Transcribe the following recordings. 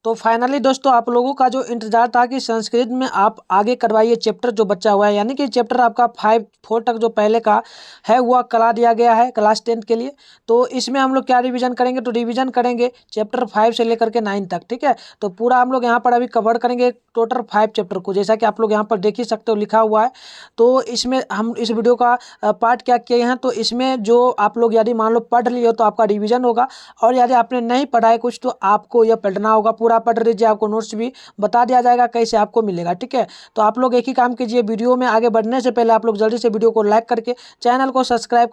तो फाइनली दोस्तों आप लोगों का जो इंतजार था कि संस्कृत में आप आगे करवाइए चैप्टर जो बचा हुआ है, यानी कि चैप्टर आपका 4 तक जो पहले का है वह करा दिया गया है क्लास 10 के लिए। तो इसमें हम लोग क्या रिवीजन करेंगे, तो रिवीजन करेंगे चैप्टर 5 से लेकर के 9 तक, ठीक है। तो पूरा हम लोग यहाँ पर अभी कवर करेंगे टोटल 5 चैप्टर को, जैसा कि आप लोग यहाँ पर देख ही सकते हो लिखा हुआ है। तो इसमें हम इस वीडियो का पार्ट क्या किए हैं, तो इसमें जो आप लोग यदि मान लो पढ़ लिए हो तो आपका रिवीजन होगा, और यदि आपने नहीं पढ़ा है कुछ तो आपको यह पढ़ना होगा। पूरा पढ़ लीजिए, आपको नोट्स भी बता दिया जाएगा कैसे आपको मिलेगा, ठीक है। तो आप लोग एक ही काम कीजिए, वीडियो में आगे बढ़ने से पहले आप लोग जल्दी से वीडियो को लाइक करके चैनल को सब्सक्राइब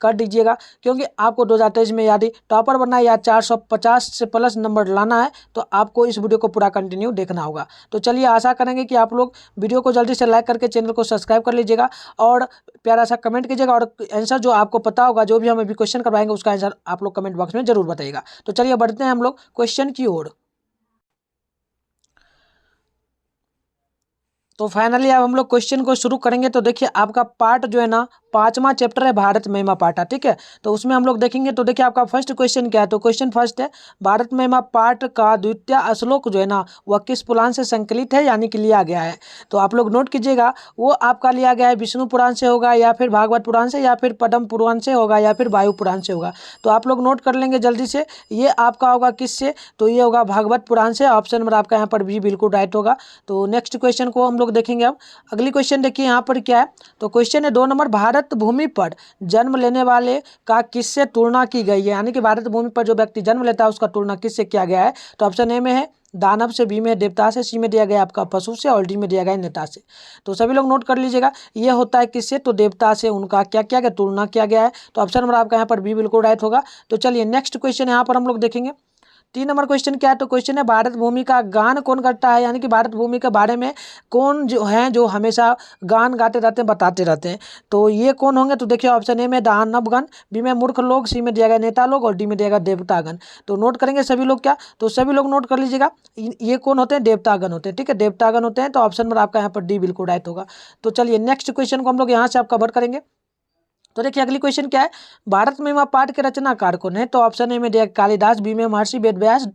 कर दीजिएगा, क्योंकि आपको 2023 में यदि टॉपर बनना है या 450 से प्लस नंबर लाना है तो आपको इस वीडियो को पूरा कंटिन्यू देखना होगा। तो चलिए आशा करेंगे कि आप लोग वीडियो को जल्दी से लाइक करके चैनल को सब्सक्राइब कर लीजिएगा और प्यारा सा कमेंट कीजिएगा, और आंसर जो आपको पता होगा, जो भी हम अभी क्वेश्चन करवाएंगे उसका आंसर आप लोग कमेंट बॉक्स में जरूर बताइएगा। तो चलिए बढ़ते हैं हम लोग क्वेश्चन की ओर। तो फाइनली अब हम लोग क्वेश्चन को शुरू करेंगे। तो देखिए आपका पार्ट जो है ना 5वां चैप्टर है भारत महिमा पाठा, ठीक है। तो उसमें हम लोग देखेंगे। तो देखिए आपका फर्स्ट क्वेश्चन क्या है, तो क्वेश्चन फर्स्ट है भारत महिमा पाठ का द्वितीय श्लोक जो है ना वह किस पुराण से संकलित है, यानी कि लिया गया है। तो आप लोग नोट कीजिएगा, वो आपका लिया गया है विष्णु पुराण से होगा, या फिर भागवत पुराण से, या फिर पद्म पुराण से होगा, या फिर वायु पुराण से होगा। तो आप लोग नोट कर लेंगे जल्दी से, ये आपका होगा किससे, तो ये होगा भागवत पुराण से। ऑप्शन नंबर आपका यहाँ पर भी बिल्कुल राइट होगा। तो नेक्स्ट क्वेश्चन को हम लोग देखेंगे। अब अगली क्वेश्चन देखिए यहाँ पर क्या है, तो क्वेश्चन है 2 नंबर भारत भूमि पर जन्म लेने वाले का किससे तुलना की गई है, यानी कि भारत भूमि पर जो व्यक्ति जन्म लेता है उसका तुलना किससे किया गया है। तो ऑप्शन ए में है दानव से, बी में देवता से, सी में दिया गया आपका पशु से, और डी में दिया गया नेता से। तो सभी लोग नोट कर लीजिएगा, ये होता है किससे, तो देवता से उनका क्या किया गया, तुलना किया गया है। तो ऑप्शन नंबर आपका यहाँ पर बी बिल्कुल राइट होगा। तो चलिए नेक्स्ट क्वेश्चन यहाँ पर हम लोग देखेंगे। 3 नंबर क्वेश्चन क्या है, तो क्वेश्चन है भारत भूमि का गान कौन करता है, यानी कि भारत भूमि के बारे में कौन जो है जो हमेशा गान गाते रहते हैं, बताते रहते हैं। तो ये कौन होंगे, तो देखिए ऑप्शन ए में दानवगण, बी में मूर्ख लोग, सी में दिया गया नेता लोग, और डी में दिया गया देवतागण। तो नोट करेंगे सभी लोग क्या, तो सभी लोग नोट कर लीजिएगा, ये कौन होते हैं, देवतागण होते हैं, ठीक है, देवतागण होते हैं। तो ऑप्शन नंबर आपका यहाँ पर डी बिल्कुल राइट होगा। तो चलिए नेक्स्ट क्वेश्चन को हम लोग यहाँ से आप कवर करेंगे। तो देखिए अगली क्वेश्चन क्या है, भारत महिमा पाठ के रचनाकार कौन है। तो ऑप्शन ए में दिया कालिदास, बी में महर्षि वेदव्यास,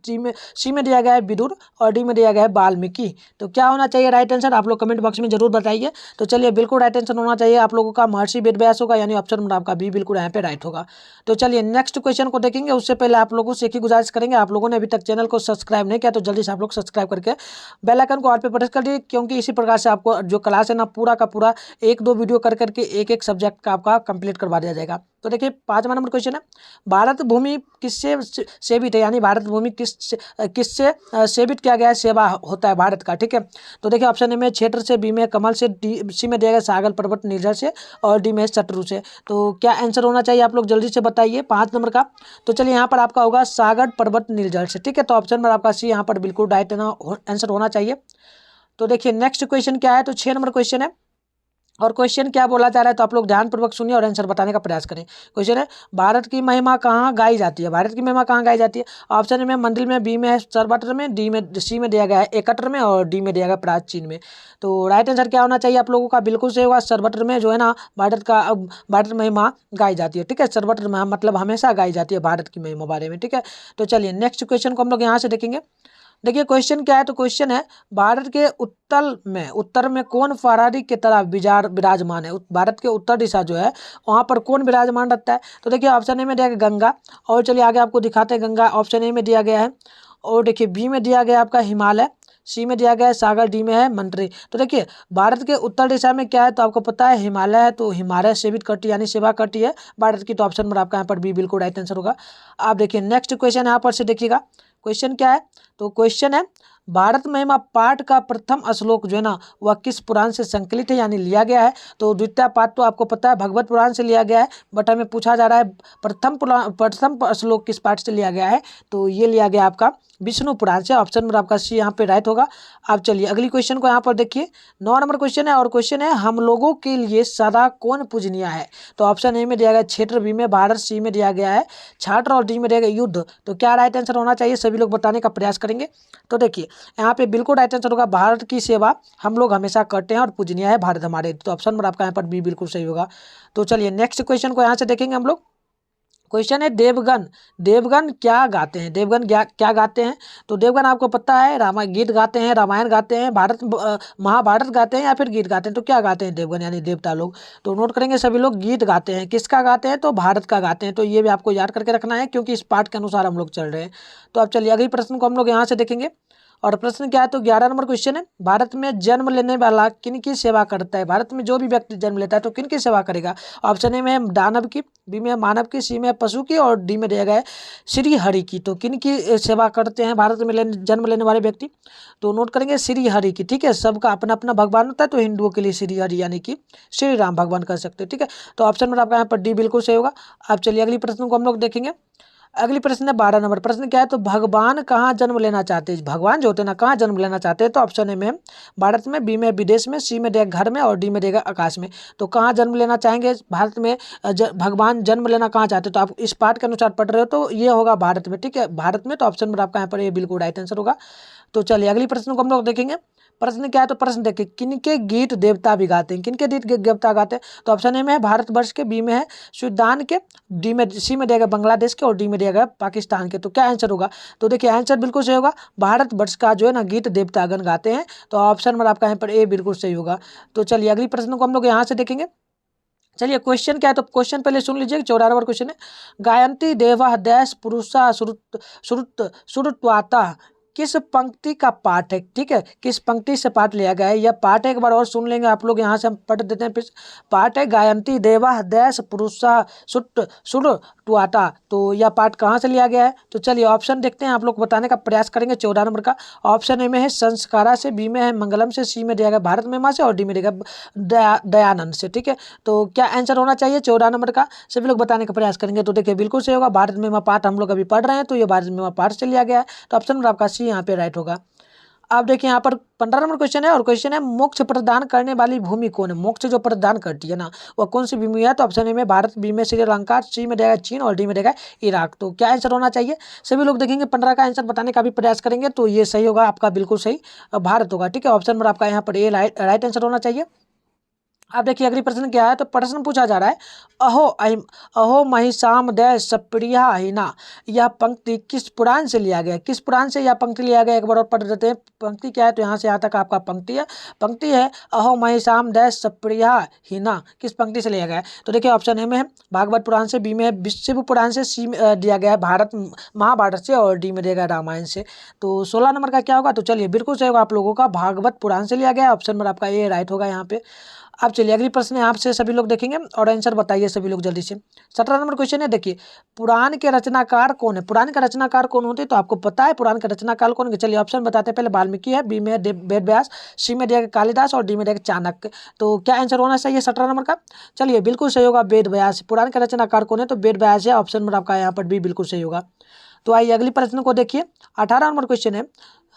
सी में दिया गया है विदुर, और डी में दिया गया है वाल्मीकि। तो क्या होना चाहिए राइट आंसर, आप लोग कमेंट बॉक्स में जरूर बताइए। तो चलिए बिल्कुल राइट आंसर होना चाहिए आप लोगों का महर्षि वेदव्यास होगा, यानी ऑप्शन नंबर आपका बी बिल्कुल यहाँ पे राइट होगा। तो चलिए नेक्स्ट क्वेश्चन को देखेंगे, उससे पहले आप लोगों से एक ही गुजारिश करेंगे, आप लोगों ने अभी तक चैनल को सब्सक्राइब नहीं किया तो जल्दी से आप लोग सब्सक्राइब करके बेल आइकन को ऑल पे प्रेस कर दीजिए, क्योंकि इसी प्रकार से आपको जो क्लास है ना पूरा का पूरा 1-2 वीडियो कर करके एक सब्जेक्ट का आपका कंप्लीट करवा दिया जाएगा। तो देखिए 5वां नंबर क्वेश्चन है भारत भूमि किससे सेवित है, यानी भारत भूमि किससे सेवित किया गया है, सेवा होता है भारत का, ठीक है। तो देखिए ऑप्शन ए में क्षेत्र से, बी में कमल से, सी में दिया गया सागर पर्वत निर्जर से, और डी में शत्रु से। तो क्या आंसर होना चाहिए आप लोग जल्दी से बताइए 5 नंबर का। तो चलिए यहाँ पर आपका होगा सागर पर्वत निर्जल से, ठीक है। तो ऑप्शन नंबर आपका सी यहाँ पर बिल्कुल राइट आंसर होना चाहिए। तो देखिए नेक्स्ट क्वेश्चन क्या है, तो 6 नंबर क्वेश्चन है, और क्वेश्चन क्या बोला जा रहा है, तो आप लोग ध्यानपूर्वक सुनिए और आंसर बताने का प्रयास करें। क्वेश्चन है भारत की महिमा कहाँ गाई जाती है, भारत की महिमा कहाँ गाई जाती है। ऑप्शन ए में मंदिर में, बी में है सर्वत्र में, सी में दिया गया है एकत्र में, और डी में दिया गया प्राचीन में। तो राइट आंसर क्या होना चाहिए आप लोगों का, बिल्कुल सही होगा, सर्वत्र में जो है ना भारत महिमा गाई जाती है, ठीक है। सर्वत्र में मतलब हमेशा गाई जाती है भारत की महिमा बारे में, ठीक है। तो चलिए नेक्स्ट क्वेश्चन को हम लोग यहाँ से देखेंगे। देखिए क्वेश्चन क्या है, तो क्वेश्चन है भारत के उत्तर में कौन फरारी की तरह विराजमान है, भारत के उत्तर दिशा जो है वहाँ पर कौन विराजमान रहता है। तो देखिए ऑप्शन ए में दिया गया गंगा, और चलिए आगे आपको दिखाते हैं गंगा, ऑप्शन ए में दिया गया है, और देखिए बी में दिया गया आपका हिमालय, सी में दिया गया है सागर, डी में है मंत्री। तो देखिए भारत के उत्तर दिशा में क्या है, तो आपको पता है हिमालय है, तो हिमालय सेवित करती है यानी सेवा करती है भारत की। तो ऑप्शन नंबर आपका यहाँ पर बी बिल्कुल राइट आंसर होगा। आप देखिए नेक्स्ट क्वेश्चन यहाँ पर से देखिएगा, क्वेश्चन क्या है, तो क्वेश्चन है भारत महिमा पाठ का प्रथम श्लोक जो है ना वह किस पुराण से संकलित है, यानी लिया गया है। तो द्वितीय पाठ तो आपको पता है भगवत पुराण से लिया गया है, बट हमें पूछा जा रहा है प्रथम श्लोक किस पाठ से लिया गया है। तो ये लिया गया आपका विष्णु पुराण से। ऑप्शन नंबर आपका सी यहाँ पे राइट होगा। आप चलिए अगली क्वेश्चन को यहाँ पर देखिए, 9 नंबर क्वेश्चन है, और क्वेश्चन है हम लोगों के लिए सदा कौन पूजनीय है। तो ऑप्शन ए में दिया गया क्षेत्र, बी में भारत, सी में दिया गया है छात्र, और डी में दिया गया युद्ध। तो क्या राइट आंसर होना चाहिए, सभी लोग बताने का प्रयास करेंगे। तो देखिए यहाँ पे बिल्कुल राइट आंसर होगा भारत की सेवा हम लोग हमेशा करते हैं और पूजनीय है भारत हमारे। तो ऑप्शन नंबर आपका यहाँ पर बी बिल्कुल सही होगा। तो चलिए नेक्स्ट क्वेश्चन को यहाँ से देखेंगे हम लोग। क्वेश्चन है देवगन, देवगन क्या गाते हैं, देवगन क्या क्या गाते हैं। तो देवगन आपको पता है रामायण गीत गाते हैं, रामायण गाते हैं, महाभारत गाते हैं या फिर गीत गाते हैं। तो क्या गाते हैं देवगन यानी देवता लोग। तो नोट करेंगे सभी लोग गीत गाते हैं। किसका गाते हैं, तो भारत का गाते हैं। तो ये भी आपको याद करके रखना है क्योंकि इस पाठ के अनुसार हम लोग चल रहे हैं। तो अब चलिए अगले प्रश्न को हम लोग यहाँ से देखेंगे। और प्रश्न क्या है, तो 11 नंबर क्वेश्चन है, भारत में जन्म लेने वाला किन की सेवा करता है। भारत में जो भी व्यक्ति जन्म लेता है तो किन की सेवा करेगा। ऑप्शन ए में है दानव की, बी में है मानव की, सी में है पशु की और डी में दिया गया है श्री हरि की। तो किन की सेवा करते हैं भारत में जन्म लेने वाले व्यक्ति। तो नोट करेंगे श्री हरि की। ठीक है, सबका अपना अपना भगवान होता है, तो हिंदुओं के लिए श्री हरि यानी कि श्री राम भगवान कर सकते हैं। ठीक है, तो ऑप्शन में आपका यहाँ पर डी बिल्कुल सही होगा। अब चलिए अगली प्रश्न को हम लोग देखेंगे। अगली प्रश्न है 12 नंबर। प्रश्न क्या है, तो भगवान कहाँ जन्म लेना चाहते हैं। भगवान जो होते हैं ना कहाँ जन्म लेना चाहते हैं। तो ऑप्शन ए में भारत में, बी में विदेश में, सी में देगा घर में और डी में देगा आकाश में। तो कहाँ जन्म लेना चाहेंगे भारत में, भगवान जन्म लेना कहाँ चाहते हैं। तो आप इस पाठ के अनुसार पढ़ रहे हो तो ये होगा भारत में। ठीक है, भारत में। तो ऑप्शन में आपका यहाँ पर ये बिल्कुल राइट आंसर होगा। तो चलिए अगली प्रश्न को हम लोग देखेंगे। प्रश्न क्या है, तो प्रश्न देखिए किनके गीत देवता भी गाते हैं, किनके गीत देवता गाते हैं। तो ऑप्शन ए में है भारतवर्ष के, बी में है सुदान के, डी में सी में दिया बांग्लादेश के और डी में दिया पाकिस्तान के। तो क्या आंसर होगा, तो देखिए आंसर बिल्कुल सही होगा। भारतवर्ष का जो है ना गीत देवतागण गाते हैं। तो ऑप्शन में आपका यहाँ पर ए बिल्कुल सही होगा। तो चलिए अगली प्रश्न को हम लोग यहाँ से देखेंगे। चलिए क्वेश्चन क्या है, तो क्वेश्चन पहले सुन लीजिए। 14 नंबर क्वेश्चन है, गायंती देवा देश पुरुषा श्रुत श्रुत्वाता किस पंक्ति का पाठ है। ठीक है, किस पंक्ति से पाठ लिया गया है, यह पाठ है। एक बार और सुन लेंगे आप लोग, यहाँ से हम पढ़ देते हैं। फिर पाठ है गायंती देवा देश पुरुषा श्रुत्वाता। तो यह पाठ कहाँ से लिया गया है। तो चलिए ऑप्शन देखते हैं, आप लोग बताने का प्रयास करेंगे। 14 नंबर का ऑप्शन ए में है संस्कारा से, बी में है मंगलम से, सी में दिया गया भारत महिमा से और डी में दिया गया दयानंद से। ठीक है, तो क्या आंसर होना चाहिए 14 नंबर का, सभी लोग बताने का प्रयास करेंगे। तो देखिए बिल्कुल सही होगा, भारत में पाठ हम लोग अभी पढ़ रहे हैं, तो ये भारत में पाठ से लिया गया है। तो ऑप्शन नंबर आपका सी यहाँ पे राइट होगा। अब देखिए यहाँ पर 15 नंबर क्वेश्चन है और क्वेश्चन है मोक्ष प्रदान करने वाली भूमि कौन है। मोक्ष जो प्रदान करती है ना वह कौन सी भूमि है। तो ऑप्शन ए में भारत, बी में श्रीलंका, सी में देगा चीन और डी में देगा इराक। तो क्या आंसर होना चाहिए, सभी लोग देखेंगे 15 का आंसर बताने का भी प्रयास करेंगे। तो ये सही होगा आपका, बिल्कुल सही भारत होगा। ठीक है, ऑप्शन नंबर आपका यहाँ पर ए राइट आंसर होना चाहिए। अब देखिए अगली प्रश्न क्या है, तो प्रश्न पूछा जा रहा है अहो महिषाम दय सप्रिया हिना, यह पंक्ति किस पुराण से लिया गया। किस पुराण से यह पंक्ति लिया गया, एक बार और पढ़ देते हैं। पंक्ति क्या है, तो यहाँ से यहाँ तक आपका पंक्ति है अहो महिषाम दय सप्रिया हिना, किस पंक्ति से लिया गया है। तो देखिए ऑप्शन ए में है भागवत पुराण से, बी में है शिव पुराण से, सी में दिया गया है भारत महाभारत से और डी में दिया गया रामायण से। तो 16 नंबर का क्या होगा, तो चलिए बिल्कुल सही होगा आप लोगों का, भागवत पुराण से लिया गया है। ऑप्शन नंबर आपका ये राइट होगा यहाँ पे। अब चलिए अगली प्रश्न है आपसे, सभी लोग देखेंगे और आंसर बताइए सभी लोग जल्दी से। 17 नंबर क्वेश्चन है, देखिए पुराण के रचनाकार कौन है। पुराण के रचनाकार कौन होते हैं, तो आपको पता है पुराण के रचनाकार कौन है। चलिए ऑप्शन बताते हैं, पहले वाल्मीकि है, बी में है वेद व्यास, सी में दिया कालिदास और डी में दिया चाणक्य। तो क्या आंसर होना चाहिए 17 नंबर का, चलिए बिल्कुल सही होगा वेद व्यास। पुराण के रचनाकार कौन है, तो वेद व्यास है। ऑप्शन नंबर आपका यहाँ पर बी बिल्कुल सही होगा। तो आइए अगली प्रश्न को देखिए। 18 नंबर क्वेश्चन है,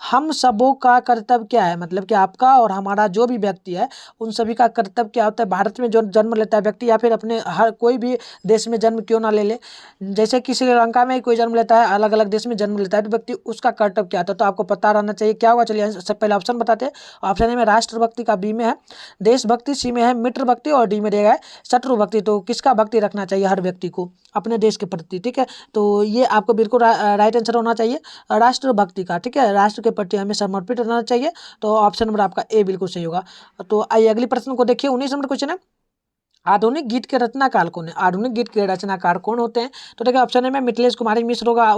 हम सबों का कर्तव्य क्या है, मतलब कि आपका और हमारा जो भी व्यक्ति है उन सभी का कर्तव्य क्या होता है। भारत में जो जन्म लेता है व्यक्ति या फिर अपने हर कोई भी देश में जन्म क्यों ना ले ले, जैसे कि श्रीलंका में कोई जन्म लेता है, अलग अलग देश में जन्म लेता है, तो व्यक्ति उसका कर्तव्य क्या होता है। तो आपको पता रहना चाहिए क्या होगा। चलिए सबसे पहले ऑप्शन बताते हैं। ऑप्शन ए में राष्ट्रभक्ति का, बी में है देशभक्ति, सी में है मित्र भक्ति और डी में दिया है शत्रु भक्ति। तो किसका भक्ति रखना चाहिए हर व्यक्ति को, अपने देश के प्रति। ठीक है, तो ये आपको बिल्कुल राइट आंसर होना चाहिए राष्ट्रभक्ति का। ठीक है, राष्ट्र के प्रति हमें समर्पित रहना चाहिए। तो ऑप्शन नंबर आपका ए बिल्कुल सही होगा। तो आइए अगले प्रश्न को देखिए। 19 नंबर क्वेश्चन है, आधुनिक गीत के रचनाकार कौन है। आधुनिक गीत के रचनाकार कौन होते हैं। तो देखिए ऑप्शन ए में मिथिलेश कुमारी मिश्र होगा,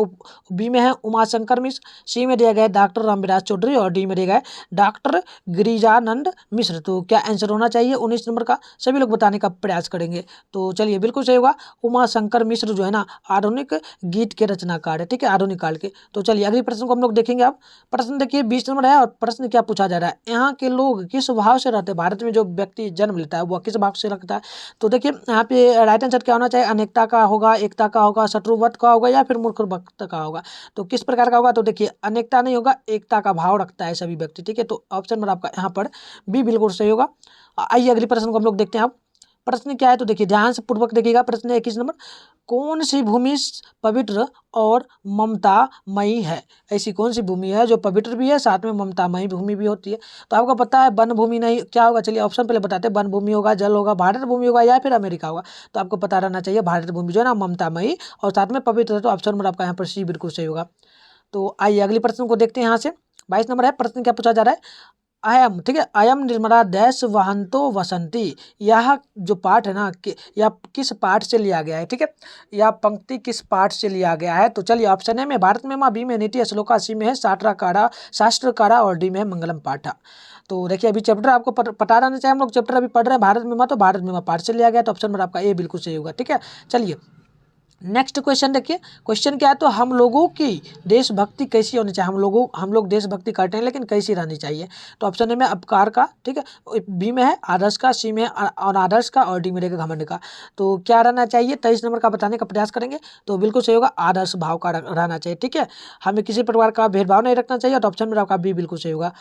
बी में है उमाशंकर मिश्र, सी में दिया गया है डॉक्टर रामविलास चौधरी और डी में दिया गया है डॉक्टर गिरिजानंद मिश्र। तो क्या आंसर होना चाहिए 19 नंबर का, सभी लोग बताने का प्रयास करेंगे। तो चलिए बिल्कुल सही होगा, उमाशंकर मिश्र जो है ना आधुनिक गीत के रचनाकार है। ठीक है, आधुनिक काल के। तो चलिए अगले प्रश्न को हम लोग देखेंगे। अब प्रश्न देखिए 20 नंबर है और प्रश्न क्या पूछा जा रहा है, यहाँ के लोग किस भाव से रहते हैं। भारत में जो व्यक्ति जन्म लेता है वह किस भाव से रखता है। तो देखिए यहाँ पे राइट आंसर क्या होना चाहिए, अनेकता का होगा, एकता का होगा, शत्रुवत का होगा या फिर मूर्खवत का होगा। तो किस प्रकार का होगा, तो देखिए अनेकता नहीं होगा, एकता का भाव रखता है सभी व्यक्ति। ठीक है, तो ऑप्शन नंबर आपका यहाँ पर बी बिल्कुल सही होगा। आइए अगली प्रश्न को हम लोग देखते हैं। अब प्रश्न क्या है तो देखिए ध्यान से पूर्वक देखिएगा। प्रश्न 21 नंबर, कौन सी भूमि पवित्र और ममतामयी है? ऐसी कौन सी भूमि है जो पवित्र भी है साथ में ममतामयी भूमि भी होती है? तो आपको पता है वन भूमि नहीं, क्या होगा चलिए ऑप्शन पहले बताते हैं। वन भूमि होगा, जल होगा, भारत भूमि होगा या फिर अमेरिका होगा। तो आपको पता रहना चाहिए भारत भूमि जो है ना ममतामयी और साथ में पवित्र है, तो ऑप्शन नंबर आपका यहाँ पर सी बिल्कुल सही होगा। तो आइए अगले प्रश्न को देखते हैं। यहाँ से 22 नंबर है, प्रश्न क्या पूछा जा रहा है, अयम, ठीक है, अयम निर्मला डैश वहंतो वसंती, यह जो पाठ है ना यह किस पाठ से लिया गया है? ठीक है, यह पंक्ति किस पाठ से लिया गया है? तो चलिए ऑप्शन ए में भारत में माँ, बी में नीति श्लोका, सी में है शास्त्रकारा और डी में है मंगलम पाठा। तो देखिए अभी चैप्टर आपको पता रहना चाहिए, हम लोग चैप्टर अभी पढ़ रहे हैं भारत में माँ, तो भारत में माँ पाठ से लिया गया, तो ऑप्शन नंबर आपका ए बिल्कुल सही होगा। ठीक है, चलिए नेक्स्ट क्वेश्चन देखिए। क्वेश्चन क्या है तो हम लोगों की देशभक्ति कैसी होनी चाहिए? हम लोग देशभक्ति करते हैं लेकिन कैसी रहनी चाहिए? तो ऑप्शन ए में अपकार का, ठीक है, बी में है आदर्श का, सी में है अनादर्श का और डी में रहेगा घमंड का। तो क्या रहना चाहिए 23 नंबर का बताने का प्रयास करेंगे। तो बिल्कुल सही होगा, आदर्श भाव का रहना चाहिए। ठीक है, हमें किसी प्रकार का भेदभाव नहीं रखना चाहिए, तो ऑप्शन में आपका बी बिल्कुल सही होगा।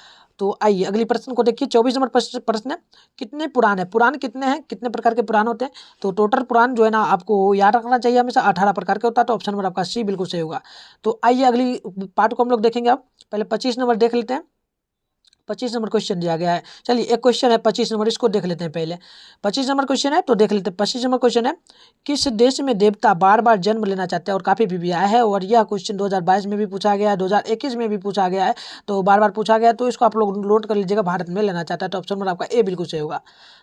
तो आइए अगली प्रश्न को देखिए। 24 नंबर प्रश्न है, कितने पुराण है? पुराण कितने हैं, कितने प्रकार के पुराण होते हैं? तो टोटल पुराण जो है ना आपको याद रखना चाहिए हमेशा 18 प्रकार के होता है, तो ऑप्शन नंबर आपका सी बिल्कुल सही होगा। तो आइए अगली पार्ट को हम लोग देखेंगे। अब पहले 25 नंबर देख लेते हैं। 25 नंबर क्वेश्चन दिया गया है। चलिए एक क्वेश्चन है 25 नंबर, इसको देख लेते हैं पहले। 25 नंबर क्वेश्चन है तो देख लेते हैं। 25 नंबर क्वेश्चन है, किस देश में देवता बार बार जन्म लेना चाहते हैं? और काफ़ी भी आया है, और यह क्वेश्चन 2022 में भी पूछा गया है, 2021 में भी पूछा गया है, तो बार बार पूछा गया है, तो इसको आप लोग नोट कर लीजिएगा, भारत में लेना चाहता है, तो ऑप्शन नंबर आपका ए बिल्कुल सही होगा।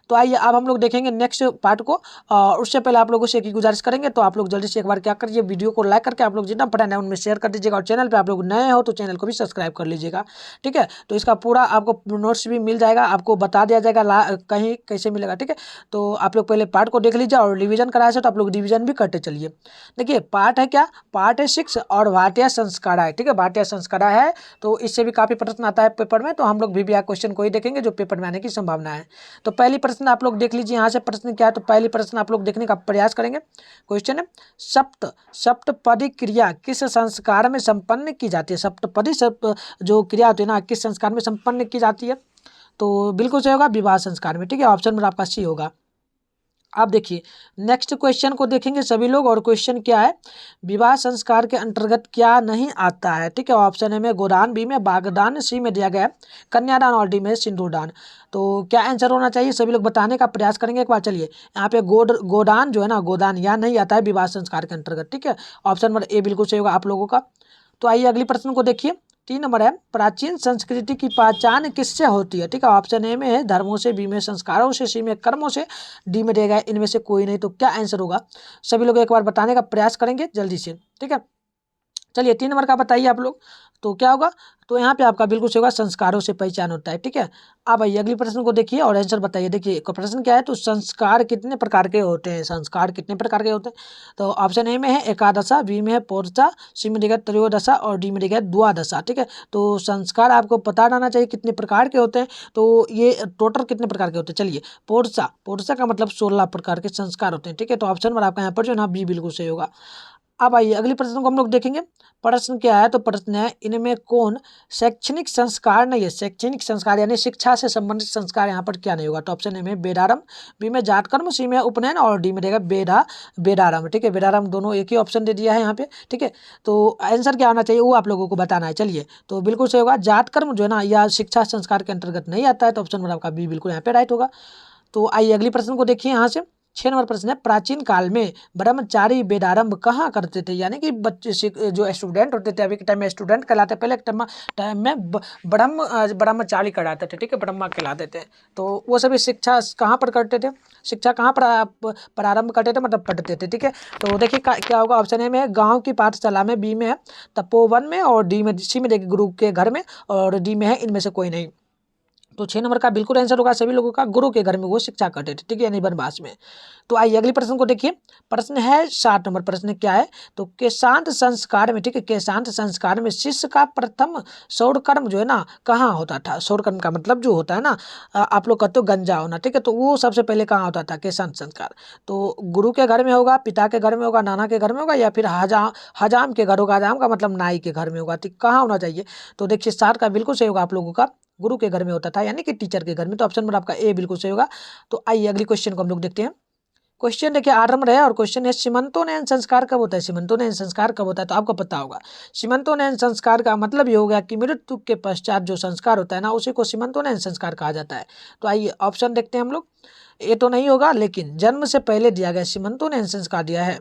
तो आइए अब हम लोग देखेंगे नेक्स्ट पार्ट को, और उससे पहले आप लोगों से एक गुजारिश करेंगे, तो आप लोग जल्दी से एक बार क्या करिए, वीडियो को लाइक करके आप लोग जितना पढ़ा है उनमें शेयर कर दीजिएगा, और चैनल पे आप लोग नए हो तो चैनल को भी सब्सक्राइब कर लीजिएगा। ठीक है, तो इसका पूरा आपको नोट्स भी मिल जाएगा, आपको बता दिया जाएगा कहीं कैसे मिलेगा। ठीक है, तो आप लोग पहले पार्ट को देख लीजिए, और रिवीजन कराया से तो आप लोग रिवीजन भी करते चलिए। देखिए पार्ट है क्या, पार्ट है 6 और भारतीय संस्कार है। ठीक है, भारतीय संस्कार है, तो इससे भी काफ़ी प्रश्न आता है पेपर में, तो हम लोग भी क्वेश्चन को ही देखेंगे जो पेपर में आने की संभावना है। तो पहली प्रश्न आप लोग देख लीजिए, यहाँ से प्रश्न क्या है, तो पहली प्रश्न आप लोग देखने का प्रयास करेंगे। क्वेश्चन है, सप्तपदी क्रिया किस संस्कार में संपन्न की जाती है? सप्तपदी जो क्रिया होती है ना किस संस्कार में संपन्न की जाती है? तो बिल्कुल सही होगा, विवाह संस्कार में। ठीक है, ऑप्शन नंबर आपका सी होगा। आप देखिए नेक्स्ट क्वेश्चन को देखेंगे सभी लोग, और क्वेश्चन क्या है, विवाह संस्कार के अंतर्गत क्या नहीं आता है? ठीक है, ऑप्शन ए में गोदान, बी में बागदान, सी में दिया गया है कन्यादान और डी में सिंदूरदान। तो क्या आंसर होना चाहिए सभी लोग बताने का प्रयास करेंगे एक बार। चलिए यहाँ पे गोदान जो है ना, गोदान यहाँ नहीं आता है विवाह संस्कार के अंतर्गत। ठीक है, ऑप्शन नंबर ए बिल्कुल सही होगा आप लोगों का। तो आइए अगली प्रश्न को देखिए। 3 नंबर है, प्राचीन संस्कृति की पहचान किससे होती है? ठीक है, ऑप्शन ए में है धर्मों से, बी में संस्कारों से, सी में कर्मों से, डी में रहेगा इनमें से कोई नहीं। तो क्या आंसर होगा सभी लोग एक बार बताने का प्रयास करेंगे जल्दी से। ठीक है, चलिए 3 नंबर का बताइए आप लोग, तो क्या होगा? तो यहाँ पे आपका बिल्कुल सही होगा, संस्कारों से पहचान होता है। ठीक है, अब आइए अगली प्रश्न को देखिए और आंसर बताइए। देखिए प्रश्न क्या है, तो संस्कार कितने प्रकार के होते हैं? संस्कार कितने प्रकार के होते हैं? तो ऑप्शन ए में है एकादशा, बी में है पौर्षा, सी में देगा त्रयोदशा और डी में देगा द्वादशा। ठीक है, तो संस्कार आपको पता रहना चाहिए कितने प्रकार के होते हैं। तो ये टोटल कितने प्रकार के होते हैं? चलिए पौर्षा का मतलब 16 प्रकार के संस्कार होते हैं। ठीक है, तो ऑप्शन नंबर आपका यहाँ पर जो है ना बी बिल्कुल सही होगा। अब आइए अगले प्रश्न को हम लोग देखेंगे। प्रश्न क्या है, तो प्रश्न है इनमें कौन शैक्षणिक संस्कार नहीं है? शैक्षणिक संस्कार यानी शिक्षा से संबंधित संस्कार यहाँ पर क्या नहीं होगा? तो ऑप्शन ए में वेदारंभ, बी में जातकर्म, सी में उपनयन और डी में रहेगा वेदारंभ। ठीक है, वेदारंभ दोनों एक ही ऑप्शन दे दिया है यहाँ पे। ठीक है, तो आंसर क्या होना चाहिए वो आप लोगों को बताना है। चलिए तो बिल्कुल सही होगा, जातकर्म जो है ना यह शिक्षा संस्कार के अंतर्गत नहीं आता है, तो ऑप्शन नंबर आपका बी बिल्कुल यहाँ पे राइट होगा। तो आइए अगली प्रश्न को देखिए। यहाँ से 6 नंबर प्रश्न है, प्राचीन काल में ब्रह्मचारी वेदारंभ कहाँ करते थे? यानी कि बच्चे जो स्टूडेंट होते थे, अभी के टाइम में स्टूडेंट कहलाते, पहले के टाइम में ब्रह्मचारी कहलाते थे। ठीक है, ब्रह्मा कहलाते थे। तो वो सभी शिक्षा कहाँ पर करते थे? शिक्षा कहाँ पर प्रारंभ करते थे, मतलब पढ़ते थे। ठीक है, तो देखिए क्या होगा, ऑप्शन ए में है गाँव की पाठशाला में, बी में है तपोवन में और डी में सी में देखिए गुरु के घर में और डी में है इनमें से कोई नहीं। तो 6 नंबर का बिल्कुल आंसर होगा सभी लोगों का, गुरु के घर में वो शिक्षा करते थे। ठीक है, यानी वनवास में। तो आइए अगले प्रश्न को देखिए। प्रश्न है 7 नंबर, प्रश्न क्या है, तो केशांत संस्कार में, ठीक है, केशांत संस्कार में शिष्य का प्रथम सौर कर्म जो है ना कहाँ होता था? सौर कर्म का मतलब जो होता है ना, आप लोग कहते हो गंजा होना। ठीक है, तो वो सबसे पहले कहाँ होता था केशांत संस्कार? तो गुरु के घर में होगा, पिता के घर में होगा, नाना के घर में होगा, या फिर हजाम के घर होगा। हजाम का मतलब नाई के घर में होगा। तो कहाँ होना चाहिए? तो देखिए 7 का बिल्कुल सही होगा आप लोगों का, गुरु के घर में होता था, यानी कि टीचर के घर में। तो ऑप्शन नंबर आपका ए बिल्कुल सही होगा। तो आइए अगली क्वेश्चन को हम लोग देखते हैं। क्वेश्चन देखिए 8 नंबर है और क्वेश्चन है सीमंतोन्नयन संस्कार कब होता है। सीमंतोन्नयन संस्कार कब होता है तो आपको पता होगा। सीमंतोन्नयन संस्कार का मतलब ये हो गया कि मृत्यु के पश्चात जो संस्कार होता है ना उसी को सीमंतोन्नयन संस्कार कहा जाता है। तो आइए ऑप्शन देखते हैं हम लोग। ये तो नहीं होगा, लेकिन जन्म से पहले दिया गया सीमंतोन्नयन संस्कार दिया है।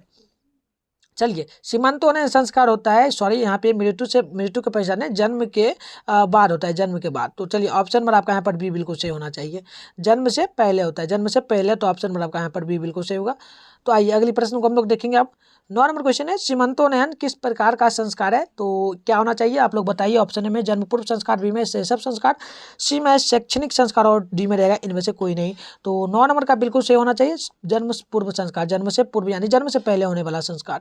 चलिए, सीमंतोन्नयन संस्कार होता है, सॉरी यहाँ पे मृत्यु के पश्चात नहीं, जन्म के बाद होता है, जन्म के बाद। तो चलिए ऑप्शन नंबर आपका यहाँ पर बी बिल्कुल सही होना चाहिए। जन्म से पहले होता है, जन्म से पहले, तो ऑप्शन नंबर आपका यहाँ पर बी बिल्कुल सही होगा। तो आइए अगली प्रश्न को हम लोग देखेंगे। आप 9 नंबर क्वेश्चन है सीमंतोन्नयन किस प्रकार का संस्कार है। तो क्या होना चाहिए आप लोग बताइए। ऑप्शन में जन्म पूर्व संस्कार, बी में शैशव संस्कार, सी में शैक्षणिक संस्कार और डी में रहेगा इनमें से कोई नहीं। तो 9 नंबर का बिल्कुल सही होना चाहिए जन्म पूर्व संस्कार, जन्म से पूर्व यानी जन्म से पहले होने वाला संस्कार।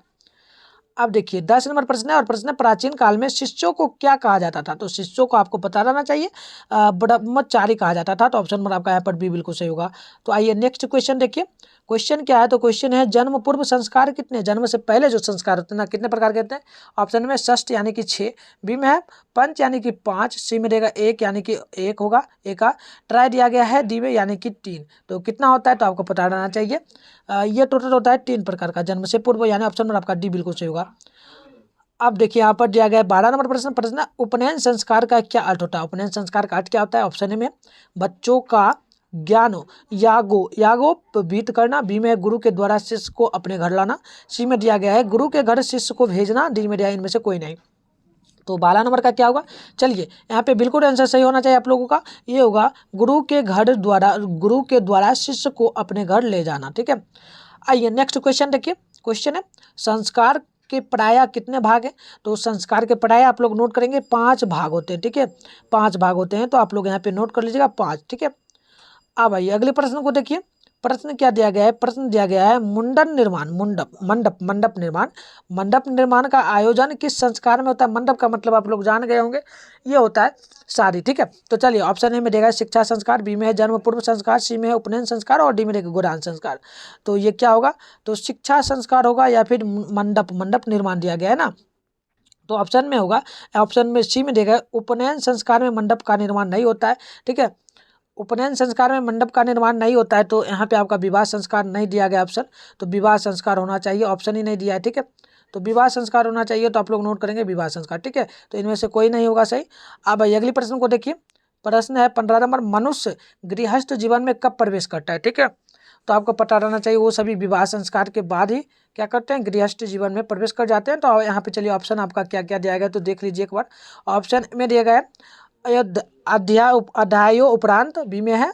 अब देखिए 10 नंबर प्रश्न है और प्रश्न है प्राचीन काल में शिष्यों को क्या कहा जाता था। तो शिष्यों को आपको पता रहना चाहिए ब्रह्मचारी कहा जाता था। तो ऑप्शन नंबर आपका यहाँ पर बी बिल्कुल सही होगा। तो आइए नेक्स्ट क्वेश्चन देखिए। क्वेश्चन क्या है तो क्वेश्चन है जन्म पूर्व संस्कार कितने, जन्म से पहले जो संस्कार होते हैं ना कितने प्रकार के होते हैं। ऑप्शन में षष्ठ यानी कि 6, बी में है पंच यानी कि 5, सी में रहेगा 1 यानी कि 1 होगा, एक का ट्राई दिया गया है, डी में यानी कि 3। तो कितना होता है तो आपको पता रहना चाहिए। ये टोटल होता है 3 प्रकार का जन्म से पूर्व, यानी ऑप्शन नंबर आपका डी बिल्कुल सही होगा। अब देखिए यहाँ पर दिया गया है 12 नंबर प्रश्न। प्रश्न उपनयन संस्कार का क्या अर्थ होता है। उपनयन संस्कार का अर्थ क्या होता है। ऑप्शन में बच्चों का ज्ञानो यागोपवीत करना, बी में गुरु के द्वारा शिष्य को अपने घर लाना, सी में दिया गया है गुरु के घर शिष्य को भेजना, डी में दिया इनमें से कोई नहीं। तो 12 नंबर का क्या होगा। चलिए यहाँ पे बिल्कुल आंसर सही होना चाहिए आप लोगों का। ये होगा गुरु के द्वारा शिष्य को अपने घर ले जाना। ठीक है, आइए नेक्स्ट क्वेश्चन देखिए। क्वेश्चन है संस्कार के प्राय कितने भाग हैं। तो संस्कार के प्राय आप लोग नोट करेंगे 5 भाग होते हैं। ठीक है, 5 भाग होते हैं, तो आप लोग यहाँ पे नोट कर लीजिएगा 5। ठीक है, अब आइए अगले प्रश्न को देखिए। प्रश्न क्या दिया गया है। प्रश्न दिया गया है मुंडन निर्माण, मंडप निर्माण। मंडप निर्माण का आयोजन किस संस्कार में होता है। मंडप का मतलब आप लोग जान गए होंगे, ये होता है शादी। ठीक है, तो चलिए ऑप्शन ए में देगा शिक्षा संस्कार, बी में है जन्म पूर्व संस्कार, सी में है उपनयन संस्कार और डी में देगा गोदान संस्कार। तो ये क्या होगा तो शिक्षा संस्कार होगा या फिर मंडप निर्माण दिया गया है ना। तो ऑप्शन में होगा, ऑप्शन में सी में देगा उपनयन संस्कार में मंडप का निर्माण नहीं होता है। ठीक है, उपनयन संस्कार में मंडप का निर्माण नहीं होता है, तो यहाँ पे आपका विवाह संस्कार नहीं दिया गया ऑप्शन। तो विवाह संस्कार होना चाहिए, ऑप्शन ही नहीं दिया है। ठीक है, तो विवाह संस्कार होना चाहिए, तो आप लोग नोट करेंगे विवाह संस्कार। ठीक है, तो इनमें से कोई नहीं होगा सही। अब अगली प्रश्न को देखिए। प्रश्न है 15 नंबर मनुष्य गृहस्थ जीवन में कब प्रवेश करता है। ठीक है, तो आपको पता रहना चाहिए वो सभी विवाह संस्कार के बाद ही क्या करते हैं गृहस्थ जीवन में प्रवेश कर जाते हैं। तो यहाँ पे चलिए ऑप्शन आपका क्या क्या दिया गया तो देख लीजिए एक बार। ऑप्शन में दिया गया है अध्यायो उपरांत, बी में है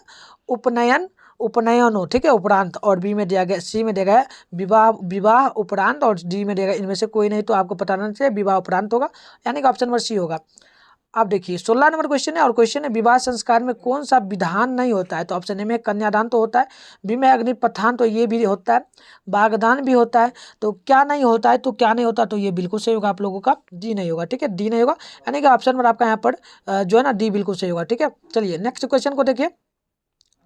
उपनयनो। ठीक है, उपरांत, और बी में दिया गया, सी में दिया गया है विवाह उपरांत और डी में दिया गया इनमें से कोई नहीं। तो आपको पता रहना चाहिए विवाह उपरांत होगा, यानी कि ऑप्शन नंबर सी होगा। अब देखिए 16 नंबर क्वेश्चन है और क्वेश्चन है विवाह संस्कार में कौन सा विधान नहीं होता है। तो ऑप्शन ए में कन्यादान तो होता है, बी में अग्निपथान तो ये भी होता है, बागदान भी होता है। तो क्या नहीं होता है तो क्या नहीं होता तो ये बिल्कुल सही होगा आप लोगों का, डी नहीं होगा। ठीक है, डी नहीं होगा, यानी कि ऑप्शन नंबर आपका यहाँ पर जो है ना डी बिल्कुल सही होगा। ठीक है, चलिए नेक्स्ट क्वेश्चन को देखिए।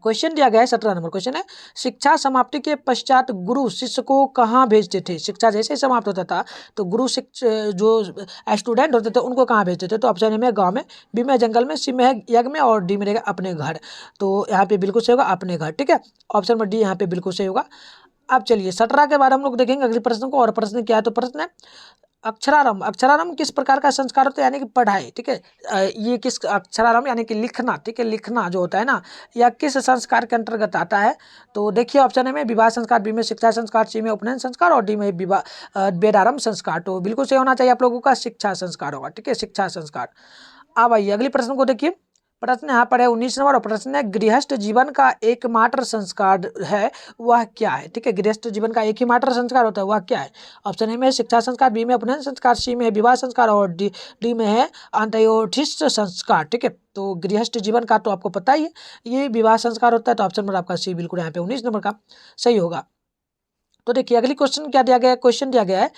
क्वेश्चन दिया गया है 17 नंबर क्वेश्चन है शिक्षा समाप्ति के पश्चात गुरु शिष्य को कहाँ भेजते थे। शिक्षा जैसे ही समाप्त होता था तो गुरु जो स्टूडेंट होते थे उनको कहाँ भेजते थे। तो ऑप्शन ए में गांव में, बी में जंगल में, सी में है यज्ञ में और डी में रहेगा अपने घर। तो यहाँ पे बिल्कुल सही होगा अपने घर। ठीक है, ऑप्शन नंबर डी यहाँ पे बिल्कुल सही होगा। अब चलिए 17 के बाद हम लोग देखेंगे अगले प्रश्न को। और प्रश्न क्या है तो प्रश्न है अक्षरारंभ किस प्रकार का संस्कार होता है, यानी कि पढ़ाई। ठीक है, ये किस अक्षरारंभ यानी कि लिखना। ठीक है, लिखना जो होता है ना, या किस संस्कार के अंतर्गत आता है। तो देखिए ऑप्शन ए में विवाह संस्कार, बी में शिक्षा संस्कार, सी में उपनयन संस्कार और डी में वेदारंभ संस्कार। तो बिल्कुल सही होना चाहिए आप लोगों का शिक्षा संस्कार होगा। ठीक है, शिक्षा संस्कार। अब आइए अगले प्रश्न को देखिए। प्रश्न यहाँ पर है 19 नंबर और प्रश्न है गृहस्थ जीवन का एकमात्र संस्कार है वह क्या है। ठीक है, गृहस्थ जीवन का एक ही मात्र संस्कार होता है वह क्या है। ऑप्शन ए में शिक्षा संस्कार, बी में उपनयन संस्कार, सी में विवाह संस्कार और डी में है अंत्योष्ठिष्ट संस्कार। ठीक है, तो गृहस्थ जीवन का तो आपको पता ही है ये विवाह संस्कार होता है। तो ऑप्शन नंबर आपका सी बिल्कुल यहाँ पे 19 नंबर का सही होगा। तो देखिए अगली क्वेश्चन क्या दिया गया है। क्वेश्चन दिया गया है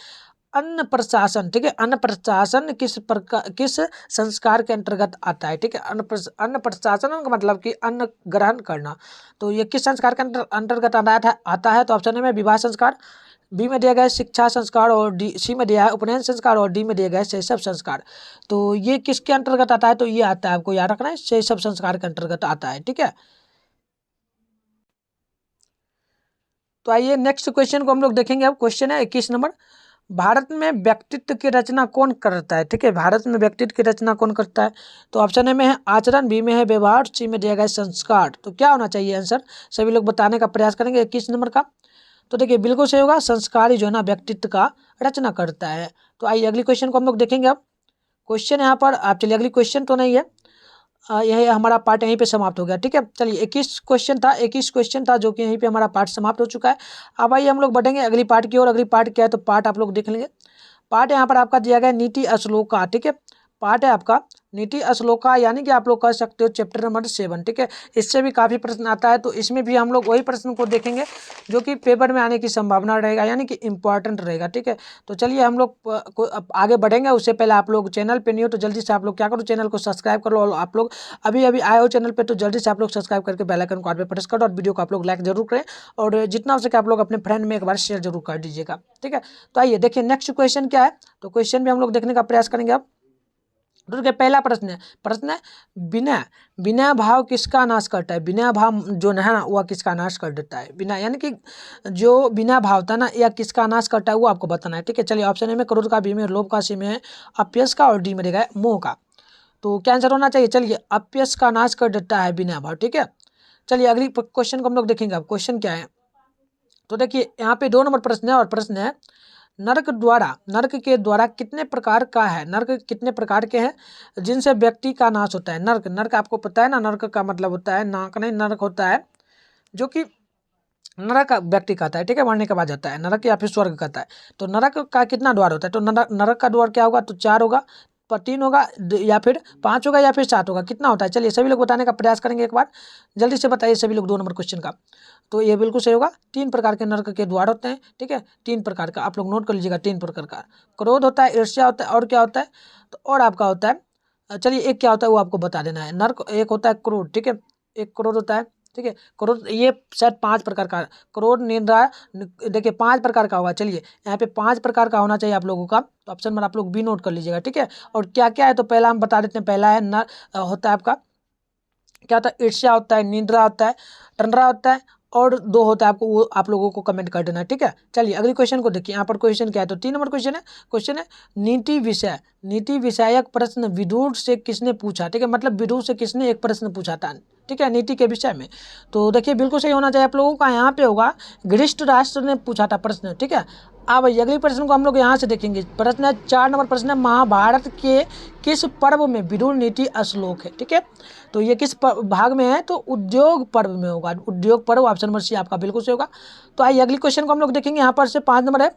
अन्न प्रशासन। ठीक है, अन्न प्रशासन किस संस्कार के अंतर्गत आता है। ठीक है, अन्न प्रशासन का मतलब कि अन्न ग्रहण करना। तो ये किस संस्कार के अंतर्गत आता है। तो ऑप्शन में विवाह संस्कार, बी में दिया गया है शिक्षा संस्कार और डी सी में दिया है उपनयन संस्कार और डी में दिया गया है शैशव संस्कार। तो ये किसके अंतर्गत आता है तो ये आता है, आपको याद रखना है, शैशव संस्कार के अंतर्गत आता है। ठीक है, तो आइए नेक्स्ट क्वेश्चन को हम लोग देखेंगे। अब क्वेश्चन है 21 नंबर, भारत में व्यक्तित्व की रचना कौन करता है? ठीक है, भारत में व्यक्तित्व की रचना कौन करता है? तो ऑप्शन ए में है आचरण, बी में है व्यवहार, सी में दिया गया है संस्कार। तो क्या होना चाहिए आंसर? सभी लोग बताने का प्रयास करेंगे 21 नंबर का। तो देखिए बिल्कुल सही होगा, संस्कार ही जो है ना व्यक्तित्व का रचना करता है। तो आइए अगली क्वेश्चन को हम लोग देखेंगे। अब क्वेश्चन यहाँ पर आप चलिए, अगली क्वेश्चन तो नहीं है, यह हमारा पार्ट यहीं पे समाप्त हो गया। ठीक है, चलिए 21 क्वेश्चन था जो कि यहीं पे हमारा पार्ट समाप्त हो चुका है। अब आइए हम लोग बढ़ेंगे अगली पार्ट की ओर। अगली पार्ट क्या है तो पार्ट आप लोग देख लेंगे। पार्ट यहाँ पर आपका दिया गया है नीति श्लोका। ठीक है, पार्ट है आपका नीति श्लोका, यानी कि आप लोग कह सकते हो चैप्टर नंबर 7। ठीक है, इससे भी काफ़ी प्रश्न आता है, तो इसमें भी हम लोग वही प्रश्न को देखेंगे जो कि पेपर में आने की संभावना रहेगा, यानी कि इम्पॉर्टेंट रहेगा। ठीक है, तो चलिए हम लोग अब आगे बढ़ेंगे। उससे पहले आप लोग चैनल पे नहीं हो तो जल्दी से आप लोग क्या करो, चैनल को सब्सक्राइब कर लो। और आप लोग अभी अभी आए हो चैनल पर तो जल्दी से आप लोग सब्सक्राइब करके बेल आइकन को ऑल पे प्रेस करो, और वीडियो को आप लोग लाइक जरूर करें, और जितना हो सके आप लोग अपने फ्रेंड में एक बार शेयर जरूर कर दीजिएगा। ठीक है, तो आइए देखिए नेक्स्ट क्वेश्चन क्या है, तो क्वेश्चन भी हम लोग देखने का प्रयास करेंगे। अब तो देखिए पहला प्रश्न है बिना बिना भाव किसका नाश करता है? बिना भाव जो है ना वह किसका नाश कर देता है? बिना यानी कि जो बिना भाव था ना, यह किसका नाश करता है वो आपको बताना है। ठीक है, चलिए ऑप्शन ए में क्रोध का, बी में लोभ का, सी में है अपयश का, और डी में रहेगा मोह का। तो क्या आंसर होना चाहिए? चलिए अपयश का नाश कर देता है बिना भाव। ठीक है, चलिए अगली क्वेश्चन को हम लोग देखेंगे। अब क्वेश्चन क्या है तो देखिए यहाँ पे 2 नंबर प्रश्न है, और प्रश्न है नरक के द्वारा कितने प्रकार का है? नरक कितने प्रकार के हैं जिनसे व्यक्ति का नाश होता है? नरक आपको पता है ना, नरक का मतलब होता है नाक नहीं, नरक होता है जो कि नरक व्यक्ति कहता है। ठीक है, मरने के बाद जाता है नरक, या फिर स्वर्ग कहता है। तो नरक का कितना द्वार होता है? तो नरक का द्वार क्या होगा? तो 4 होगा, 3 होगा, या फिर 5 होगा, या फिर 7 होगा। कितना होता है? चलिए सभी लोग बताने का प्रयास करेंगे, एक बार जल्दी से बताइए सभी लोग 2 नंबर क्वेश्चन का। तो ये बिल्कुल सही होगा, 3 प्रकार के नरक के द्वार होते हैं। ठीक है, 3 प्रकार का आप लोग नोट कर लीजिएगा, 3 प्रकार का। क्रोध होता है, ईर्ष्या होता है, और क्या होता है? तो और आपका होता है, चलिए एक क्या होता है वो आपको बता देना है। नरक एक होता है क्रोध। ठीक है, एक क्रोध होता है। ठीक है, क्रोध ये शायद 5 प्रकार का क्रोध, निंदा, देखिए 5 प्रकार का होगा। चलिए यहाँ पे 5 प्रकार का होना चाहिए आप लोगों का, तो ऑप्शन में आप लोग भी नोट कर लीजिएगा। ठीक है, और क्या क्या है तो पहला हम बता देते हैं। पहला है होता है आपका क्या होता है? ईर्ष्या होता है, निंद्रा होता है, टंडरा होता है, और 2 होता है आपको, वो आप लोगों को कमेंट कर देना है। ठीक है, चलिए अगली क्वेश्चन को देखिए। यहाँ पर क्वेश्चन क्या है तो 3 नंबर क्वेश्चन है नीति विषयक प्रश्न विदुर से किसने पूछा? ठीक है, मतलब विदुर से किसने एक प्रश्न पूछा था? ठीक है, नीति के विषय में। तो देखिए बिल्कुल सही होना चाहिए आप लोगों का। यहाँ पे होगा गृहस्थ राष्ट्र ने पूछा था प्रश्न। ठीक है, अब अगली प्रश्न को हम लोग यहाँ से देखेंगे। प्रश्न है 4 नंबर प्रश्न है, महाभारत के किस पर्व में विदुर नीति श्लोक है? ठीक है, तो ये किस भाग में है? तो उद्योग पर्व में होगा। उद्योग पर्व, ऑप्शन नंबर सी आपका बिल्कुल सही होगा। तो आइए अगली क्वेश्चन को हम लोग देखेंगे। यहाँ पर से 5 नंबर है,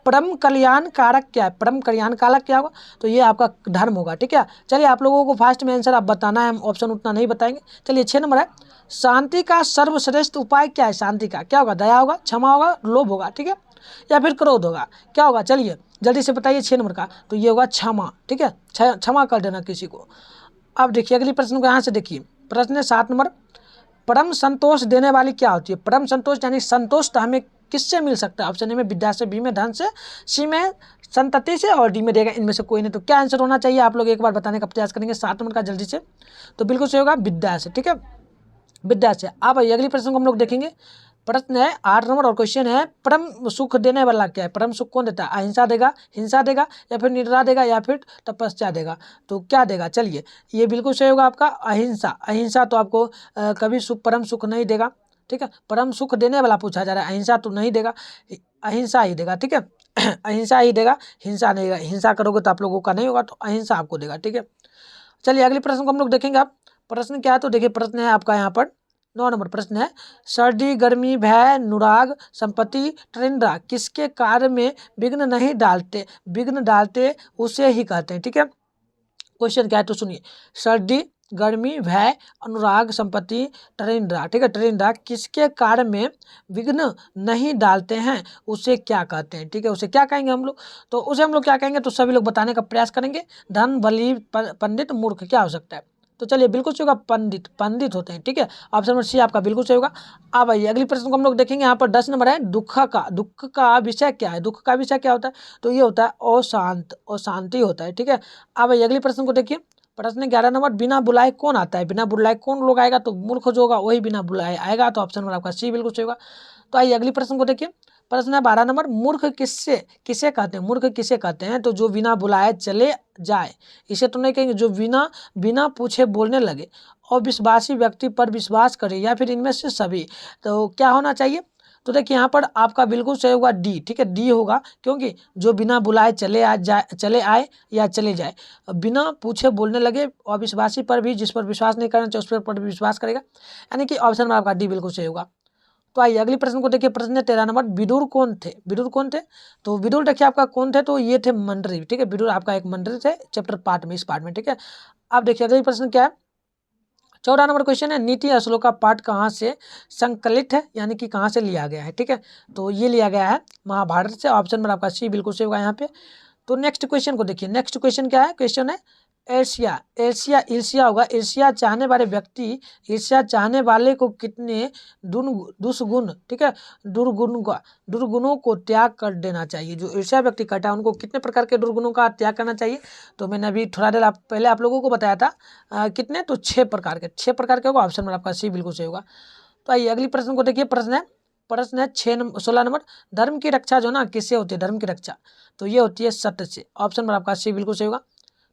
परम कल्याण कारक क्या है? परम कल्याण कारक क्या होगा? तो ये आपका धर्म होगा। ठीक है, चलिए आप लोगों को फास्ट में आंसर आप बताना है, हम ऑप्शन उतना नहीं बताएंगे। चलिए 6 नंबर है, शांति का सर्वश्रेष्ठ उपाय क्या है? शांति का क्या होगा? दया होगा, क्षमा होगा, लोभ होगा। ठीक है, या फिर क्रोध होगा, क्या होगा? चलिए जल्दी से बताइए 6 नंबर का। तो ये होगा क्षमा। ठीक है, क्षमा कर देना किसी को। अब देखिए अगली प्रश्न को यहाँ से देखिए। प्रश्न है 7 नंबर, परम संतोष देने वाली क्या होती है? परम संतोष यानी संतोष तो हमें किससे मिल सकता है? ऑप्शन ए में विद्या से, बी में धन से, सी में संतति से, और डी में देगा इनमें से कोई नहीं। तो क्या आंसर होना चाहिए आप लोग एक बार बताने का प्रयास करेंगे 7 नंबर का जल्दी से। तो बिल्कुल सही होगा विद्या से। ठीक है, विद्या से। अब अगली प्रश्न को हम लोग देखेंगे। प्रश्न है 8 नंबर, और क्वेश्चन है परम सुख देने वाला क्या है? परम सुख कौन देता है? अहिंसा देगा, हिंसा देगा, या फिर निद्रा देगा, या फिर तपस्या देगा? तो क्या देगा? चलिए ये बिल्कुल सही होगा आपका अहिंसा। अहिंसा तो आपको कभी परम सुख नहीं देगा। ठीक है, परम सुख देने वाला पूछा जा रहा है, अहिंसा तो नहीं देगा, अहिंसा ही देगा। ठीक है, अहिंसा ही देगा, हिंसा नहीं देगा। हिंसा करोगे तो आप लोगों का नहीं होगा, तो अहिंसा आपको देगा। ठीक है, चलिए अगले प्रश्न को हम लोग देखेंगे। आप प्रश्न क्या है तो देखिए, प्रश्न है आपका यहाँ पर 9 नंबर प्रश्न है, सर्दी, गर्मी, भय, अनुराग, संपत्ति, ट्रेंड्रा किसके कार्य में विघ्न डालते उसे ही कहते हैं? ठीक है, क्वेश्चन क्या है तो सुनिए। सर्दी, गर्मी, भय, अनुराग, संपत्ति, ट्रेंड्रा। ठीक है, ट्रेंड्रा किसके कार्य में विघ्न नहीं डालते हैं उसे क्या कहते हैं? ठीक है, उसे क्या कहेंगे हम लोग? तो उसे हम लोग क्या कहेंगे तो सभी लोग बताने का प्रयास करेंगे। धन, बली, पंडित, मूर्ख, क्या हो सकता है? तो चलिए बिल्कुल सही होगा पंडित होते हैं। ठीक है, ऑप्शन नंबर सी आपका बिल्कुल सही होगा। अब आइए अगली प्रश्न को हम लोग देखेंगे। यहाँ पर 10 नंबर है, दुख का विषय क्या है? दुख का विषय क्या होता है? तो ये होता है अशांति होता है। ठीक है, अब आइए अगली प्रश्न को देखिए। प्रश्न 11 नंबर, बिना बुलाए कौन आता है? बिना बुलाए कौन लोग आएगा? तो मूर्ख जो होगा वही बिना बुलाए आएगा। तो ऑप्शन नंबर आपका सी बिल्कुल सही होगा। तो आइए अगली प्रश्न को देखिए। प्रश्न है 12 नंबर, मूर्ख किससे किसे कहते हैं? मूर्ख किसे कहते हैं? तो जो बिना बुलाए चले जाए, इसे तो नहीं कहेंगे। जो बिना बिना पूछे बोलने लगे और विश्वासी व्यक्ति पर विश्वास करे, या फिर इनमें से सभी। तो क्या होना चाहिए? तो देखिए यहाँ पर आपका बिल्कुल सही होगा डी, ठीक है, डी होगा, क्योंकि जो बिना बुलाए चले आए या चले जाए, बिना पूछे बोलने लगे और विश्वासी पर भी, जिस पर विश्वास नहीं करना चाहिए उस पर भी विश्वास करेगा, यानी कि ऑप्शन में आपका डी बिल्कुल सही होगा। तो आइए अगली प्रश्न को देखिए। प्रश्न है 13 नंबर, विदुर कौन थे? विदुर कौन थे? तो विदुर देखिए आपका कौन थे, तो ये थे मंडरी, ठीक है। विदुर आपका एक मंडरी थे चैप्टर पार्ट में, इस पार्ट में, ठीक है। अब देखिए अगली प्रश्न क्या है। 14 नंबर क्वेश्चन है, नीति अश्लोक का पाठ कहाँ से संकलित है, यानी कि कहाँ से लिया गया है, ठीक है। तो ये लिया गया है महाभारत से, ऑप्शन में आपका सी बिल्कुल सही होगा यहाँ पे। तो नेक्स्ट क्वेश्चन को देखिए। नेक्स्ट क्वेश्चन क्या है? क्वेश्चन है एशिया, एशिया ईर्ष्या होगा। ईर्ष्या चाहने वाले व्यक्ति, ईर्ष्या चाहने वाले को कितने दुष्गुण, ठीक है, दुर्गुणों को त्याग कर देना चाहिए। जो ईर्ष्या व्यक्ति करता है उनको कितने प्रकार के दुर्गुणों का त्याग करना चाहिए? तो मैंने अभी थोड़ा देर पहले आप लोगों को बताया था कितने, तो 6 प्रकार के, 6 प्रकार के होगा, ऑप्शन में आपका सी बिल्कुल सही होगा। तो आइए अगली प्रश्न को देखिए। प्रश्न है 16 नंबर, धर्म की रक्षा जो ना किससे होती है? धर्म की रक्षा तो ये होती है सत्य से, ऑप्शन में आपका सी बिल्कुल सही होगा।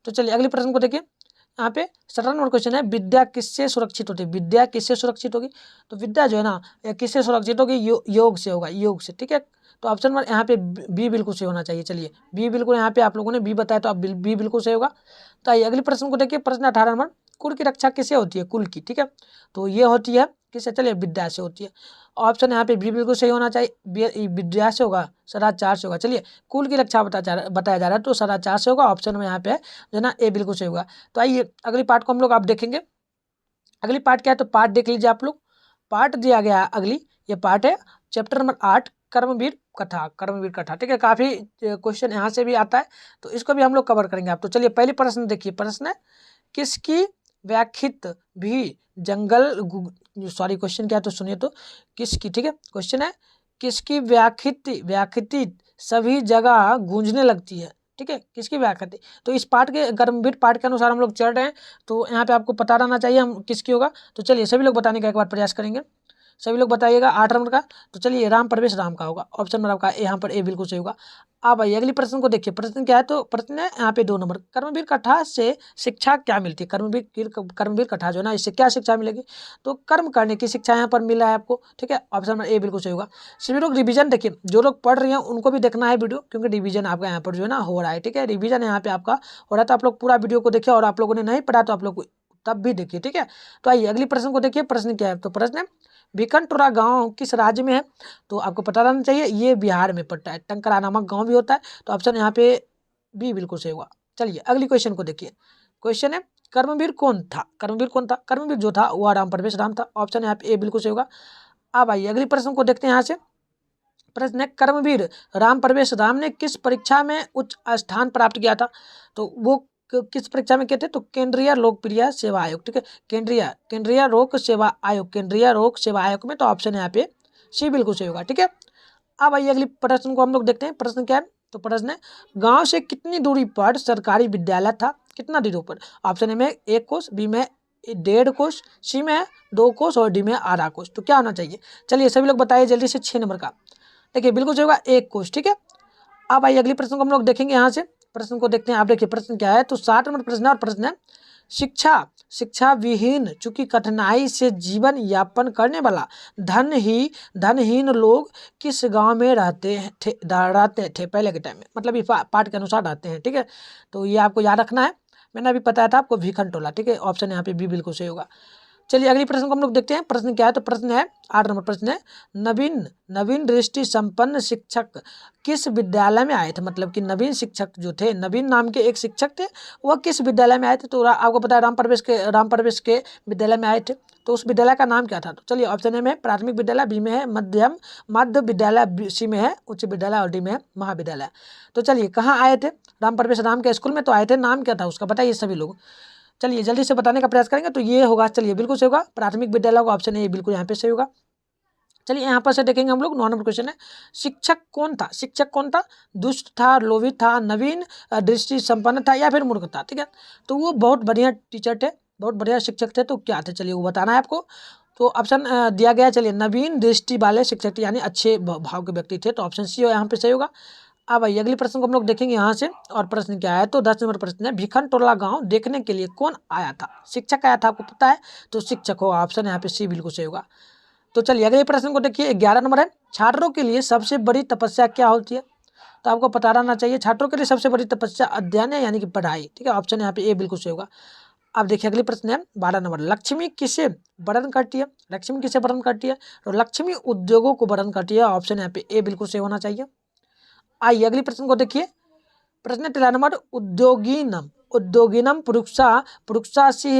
तो चलिए अगले प्रश्न को देखिए। यहाँ पे 17 नंबर क्वेश्चन है, विद्या किससे सुरक्षित होती है? विद्या किससे सुरक्षित होगी? तो विद्या जो है ना किससे सुरक्षित होगी? योग से होगा, योग से, ठीक है। तो ऑप्शन में यहाँ पे बी बिल्कुल सही होना चाहिए। चलिए बी बिल्कुल, यहाँ पे आप लोगों ने बी बताया तो अब बी बिल्कुल सही होगा। तो आइए अगले प्रश्न को देखिए। प्रश्न 18 नंबर, कुल की रक्षा किससे होती है? कुल की, ठीक है। तो ये होती है किससे? चलिए विद्या से होती है। ऑप्शन यहाँ पे बी बिल्कुल सही होना चाहिए, विद्या से होगा, सदाचार से होगा। चलिए कुल की रक्षा बताया जा रहा है तो सदाचार से होगा, ऑप्शन में यहाँ पे जो है ना ए बिल्कुल सही होगा। तो आइए अगली पार्ट को हम लोग आप देखेंगे। अगली पार्ट क्या है? तो पार्ट देख लीजिए आप लोग। पार्ट दिया गया है अगली, ये पार्ट है चैप्टर नंबर 8, कर्मवीर कथा, कर्मवीर कथा, ठीक है। काफी क्वेश्चन यहाँ से भी आता है, तो इसको भी हम लोग कवर करेंगे आप। तो चलिए पहले प्रश्न देखिए। प्रश्न है, किसकी व्याख्यित भी जंगल, सॉरी क्वेश्चन क्या है तो सुनिए। तो किसकी, ठीक है, क्वेश्चन है किसकी व्याख्यित सभी जगह गूंजने लगती है, ठीक है, किसकी व्याख्यित। तो इस पार्ट के कर्मवीर पार्ट के अनुसार हम लोग चल रहे हैं, तो यहाँ पे आपको पता रहना चाहिए हम किसकी होगा। तो चलिए सभी लोग बताने का एक बार प्रयास करेंगे, सभी लोग बताइएगा 8 नंबर का। तो चलिए राम प्रवेश राम का होगा, ऑप्शन में आपका यहाँ पर ए बिल्कुल सही होगा। अब आइए अगली प्रश्न को देखिए। प्रश्न क्या है? तो प्रश्न है यहाँ पे 2 नंबर, कर्मवीर कथा से शिक्षा क्या मिलती है? कर्मवीर कथा जो है ना, इससे क्या शिक्षा मिलेगी? तो कर्म करने की शिक्षा यहाँ पर मिला है आपको, ठीक है, ऑप्शन में ए बिल्कुल सही होगा। सभी लोग रिवीजन देखिए, जो लोग पढ़ रहे हैं उनको भी देखना है वीडियो, क्योंकि रिवीजन आपका यहाँ पर जो है ना हो रहा है, ठीक है, रिवीजन यहाँ पे आपका हो रहा है। तो आप लोग पूरा वीडियो को देखिए, और आप लोगों ने नहीं पढ़ा तो आप लोग तब भी देखिए, ठीक है। तो आइए अगली प्रश्न को देखिए। प्रश्न क्या है? तो प्रश्न है भिकनटोरा गांव किस राज्य में है? तो आपको पता रहना चाहिए, ये बिहार में पड़ता है, टंकरा नामक गांव भी होता है। तो ऑप्शन यहाँ पे बी बिल्कुल सही होगा। चलिए अगली क्वेश्चन को देखिए। क्वेश्चन है कर्मवीर कौन था? कर्मवीर कौन था? कर्मवीर जो था वह राम प्रवेश राम था, ऑप्शन यहाँ पे ए बिल्कुल सही होगा। अब आइए अगली प्रश्न को देखते हैं यहाँ से। प्रश्न है कर्मवीर राम प्रवेश राम ने किस परीक्षा में उच्च स्थान प्राप्त किया था? तो वो किस परीक्षा में किए थे? तो केंद्रीय लोकप्रिय सेवा आयोग, ठीक है, केंद्रीय लोक सेवा आयोग, केंद्रीय लोक सेवा आयोग में। तो ऑप्शन यहाँ पे सी बिल्कुल सही होगा, ठीक है। अब आइए अगली प्रश्न को हम लोग देखते हैं। प्रश्न क्या है? तो प्रश्न है गांव से कितनी दूरी पर सरकारी विद्यालय था? कितना दूरी पर? ऑप्शन ए में 1 कोस, बी में 1.5 कोस, सी में 2 कोस और डी में आधा कोस। तो क्या होना चाहिए? चलिए सभी लोग बताइए जल्दी से। 6 नंबर का देखिए बिल्कुल सही होगा 1 कोस, ठीक है। अब आइए अगली प्रश्न को हम लोग देखेंगे यहाँ से। प्रश्न को देखते हैं, आप देखिए प्रश्न क्या है। तो 60 नंबर प्रश्न है, और प्रश्न है शिक्षा विहीन चूंकि कठिनाई से जीवन यापन करने वाला धनहीन लोग किस गांव में रहते थे पहले के टाइम में, मतलब ये पाठ के अनुसार रहते हैं, ठीक है। तो ये आपको याद रखना है, मैंने अभी बताया था आपको भिखनटोला, ठीक है, ऑप्शन यहाँ पे बी बिल्कुल सही होगा। चलिए अगली प्रश्न को हम लोग देखते हैं। प्रश्न क्या है? तो प्रश्न है 8 नंबर प्रश्न है नवीन दृष्टि संपन्न शिक्षक किस विद्यालय में आए थे? मतलब कि नवीन शिक्षक जो थे, नवीन नाम के एक शिक्षक थे, वह किस विद्यालय में आए थे? तो आपको पता है राम प्रवेश के विद्यालय में आए थे। तो उस विद्यालय का नाम क्या था? तो चलिए ऑप्शन ए में प्राथमिक विद्यालय, बी में है मध्य विद्यालय, सी में है उच्च विद्यालय और डी में है महाविद्यालय। तो चलिए कहाँ आए थे? राम प्रवेश राम के स्कूल में तो आए थे, नाम क्या था उसका बताइए सभी लोग। चलिए जल्दी से बताने का प्रयास करेंगे। तो ये होगा, चलिए बिल्कुल सही होगा, प्राथमिक विद्यालय का ऑप्शन है ये बिल्कुल यहाँ पे सही होगा। चलिए यहाँ पर से देखेंगे हम लोग। 9 नंबर क्वेश्चन है शिक्षक कौन था? शिक्षक कौन था? दुष्ट था, लोभी था, नवीन दृष्टि संपन्न था या फिर मूर्ख था, ठीक है। तो वो बहुत बढ़िया टीचर थे, बहुत बढ़िया शिक्षक थे। तो क्या थे? चलिए वो बताना है आपको। तो ऑप्शन दिया गया, चलिए नवीन दृष्टि वाले शिक्षक थे, यानी अच्छे भाव के व्यक्ति थे, तो ऑप्शन सी यहाँ पे सही होगा। अब आइए अगले प्रश्न को हम लोग देखेंगे यहाँ से, और प्रश्न क्या है, तो 10 नंबर प्रश्न है, भिखनटोला गांव देखने के लिए कौन आया था? शिक्षक आया था, आपको पता है, तो शिक्षक होगा, ऑप्शन यहाँ पे सी बिल्कुल सही होगा। तो चलिए अगले प्रश्न को देखिए, 11 नंबर है, छात्रों के लिए सबसे बड़ी तपस्या क्या होती है? तो आपको पता रहना चाहिए, छात्रों के लिए सबसे बड़ी तपस्या अध्ययन है, यानी कि पढ़ाई, ठीक है, ऑप्शन यहाँ पे ए बिल्कुल सही होगा। अब देखिए अगले प्रश्न है 12 नंबर, लक्ष्मी किसे वर्णन करती है? लक्ष्मी किसे वर्णन करती है? तो लक्ष्मी उद्योगों को वर्णन करती है, ऑप्शन यहाँ पे ए बिल्कुल सही होना चाहिए। आइए अगले प्रश्न को देखिए, प्रश्न 13 नंबर, उद्योगिनम पुरुषा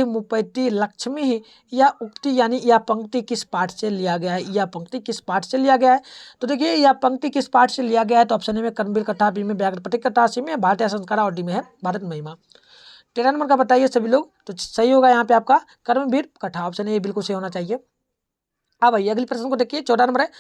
मुपैति लक्ष्मी, यह उक्ति यानी यह पंक्ति किस पाठ से लिया गया है? यह पंक्ति किस पाठ से लिया गया है? तो देखिए यह पंक्ति किस पाठ से लिया गया है, तो ऑप्शन ए में कर्मवीर कथा, बी में व्याकरणपट्टिक कथा, सी में भारतीय संस्कार और डी में है भारत महिमा। 13 नंबर का बताइए सभी लोग, तो सही होगा यहाँ पे आपका कर्मवीर कथा, ऑप्शन ए बिल्कुल सही होना चाहिए। अब आइए अगले प्रश्न को देखिए, 14 नंबर है,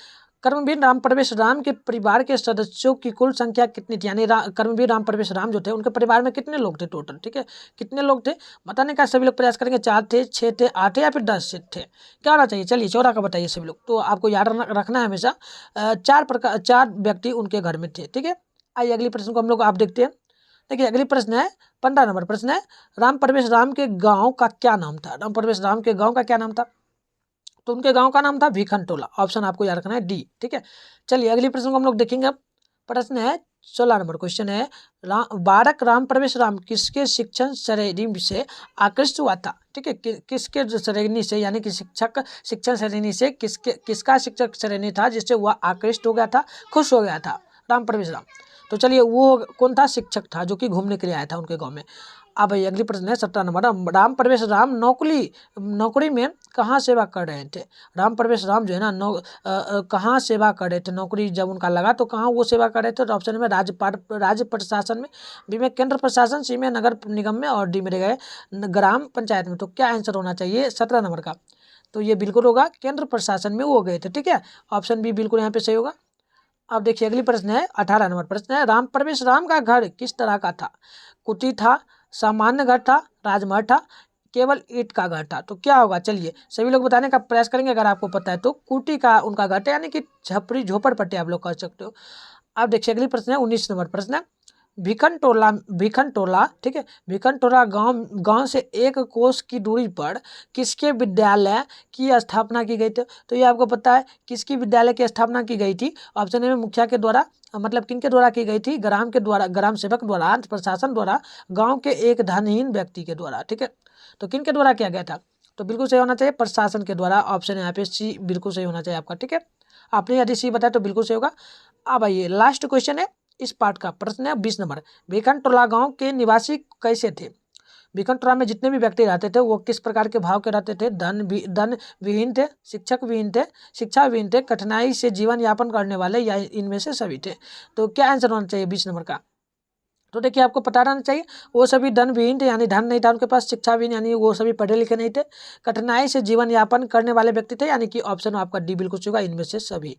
कर्मवीर राम प्रवेश राम के परिवार के सदस्यों की कुल संख्या कितनी थी? यानी कर्मवीर राम प्रवेश राम जो थे, उनके परिवार में कितने लोग थे टोटल, ठीक है, कितने लोग थे बताने का सभी लोग प्रयास करेंगे, 4 थे, 6 थे, 8 थे या फिर 10 थे, क्या होना चाहिए? चलिए 14 का बताइए सभी लोग, तो आपको याद रखना है हमेशा, 4 व्यक्ति उनके घर में थे, ठीक है। आइए अगले प्रश्न को हम लोग आप देखते हैं। देखिए अगली प्रश्न है 15 नंबर प्रश्न है, राम प्रवेश राम के गाँव का क्या नाम था? राम प्रवेश राम के गाँव का क्या नाम था? तो उनके गांव का नाम था भिखनटोला, ऑप्शन आपको याद रखना है डी, ठीक है। चलिए अगली प्रश्न को हम लोग देखेंगे। अब प्रश्न है 16 नंबर क्वेश्चन है, बालक राम प्रवेश राम किसके शिक्षण श्रेणी से आकृष्ट हुआ था? ठीक है, किसके श्रेणी से, यानी कि शिक्षण श्रेणी से किसका शिक्षक श्रेणी था जिससे वह आकृष्ट हो गया था, खुश हो गया था राम प्रवेश राम? तो चलिए वो कौन था शिक्षक था जो कि घूमने के लिए आया था उनके गाँव में। अब भाई अगली प्रश्न है 17 नंबर, राम प्रवेश राम नौकरी में कहाँ सेवा कर रहे थे? राम प्रवेश राम जो है ना कहाँ सेवा कर रहे थे? नौकरी जब उनका लगा तो कहाँ वो सेवा कर रहे थे? तो ऑप्शन में राज्य प्रशासन में, बी में केंद्र प्रशासन, सी में नगर निगम में और डी में गए ग्राम पंचायत में। तो क्या आंसर होना चाहिए 17 नंबर का? तो ये बिल्कुल होगा केंद्र प्रशासन में वो गए थे, ठीक है, ऑप्शन बी बिल्कुल यहाँ पे सही होगा। अब देखिए अगली प्रश्न है 18 नंबर प्रश्न है, राम प्रवेश राम का घर किस तरह का था? कुटी था, सामान्य घर था, राजमहल था, केवल ईंट का घर था? तो क्या होगा? चलिए सभी लोग बताने का प्रयास करेंगे, अगर आपको पता है तो कुटी का उनका घर था, यानी कि झोपड़पट्टी आप लोग कह सकते हो। अब देखिए अगली प्रश्न है 19 नंबर प्रश्न है, भिखनटोला, ठीक है, भिखनटोला गांव से 1 कोस की दूरी पर किसके विद्यालय की स्थापना की गई थी? तो ये आपको पता है किसकी विद्यालय की स्थापना की गई थी? ऑप्शन ए में मुखिया के द्वारा, मतलब किनके द्वारा की गई थी? ग्राम के द्वारा, ग्राम सेवक द्वारा, प्रशासन द्वारा, गाँव के एक धनहीन व्यक्ति के द्वारा, ठीक है। तो किनके द्वारा किया गया था? तो बिल्कुल सही होना चाहिए प्रशासन के द्वारा, ऑप्शन यहाँ पे सी बिल्कुल सही होना चाहिए आपका, ठीक है। आपने यदि सी बताया तो बिल्कुल सही होगा। अब आइए लास्ट क्वेश्चन है इस पार्ट का, प्रश्न है 20 नंबर, भिखनटोला गांव के निवासी कैसे थे? भिखनटोला में जितने भी व्यक्ति रहते थे वो किस प्रकार के भाव के रहते थे? धन विहीन थे, शिक्षा विहीन थे, कठिनाई से जीवन यापन करने वाले, या इनमें से सभी थे? तो क्या आंसर होना चाहिए 20 नंबर का? तो देखिए आपको पता रहना चाहिए वो सभी धन विहीन थे, यानी धन नहीं था उनके पास, शिक्षा विहीन यानी वो सभी पढ़े लिखे नहीं थे, कठिनाई से जीवन यापन करने वाले व्यक्ति थे, यानी कि ऑप्शन आपका डी बिल्कुल सही होगा, इनमें से सभी।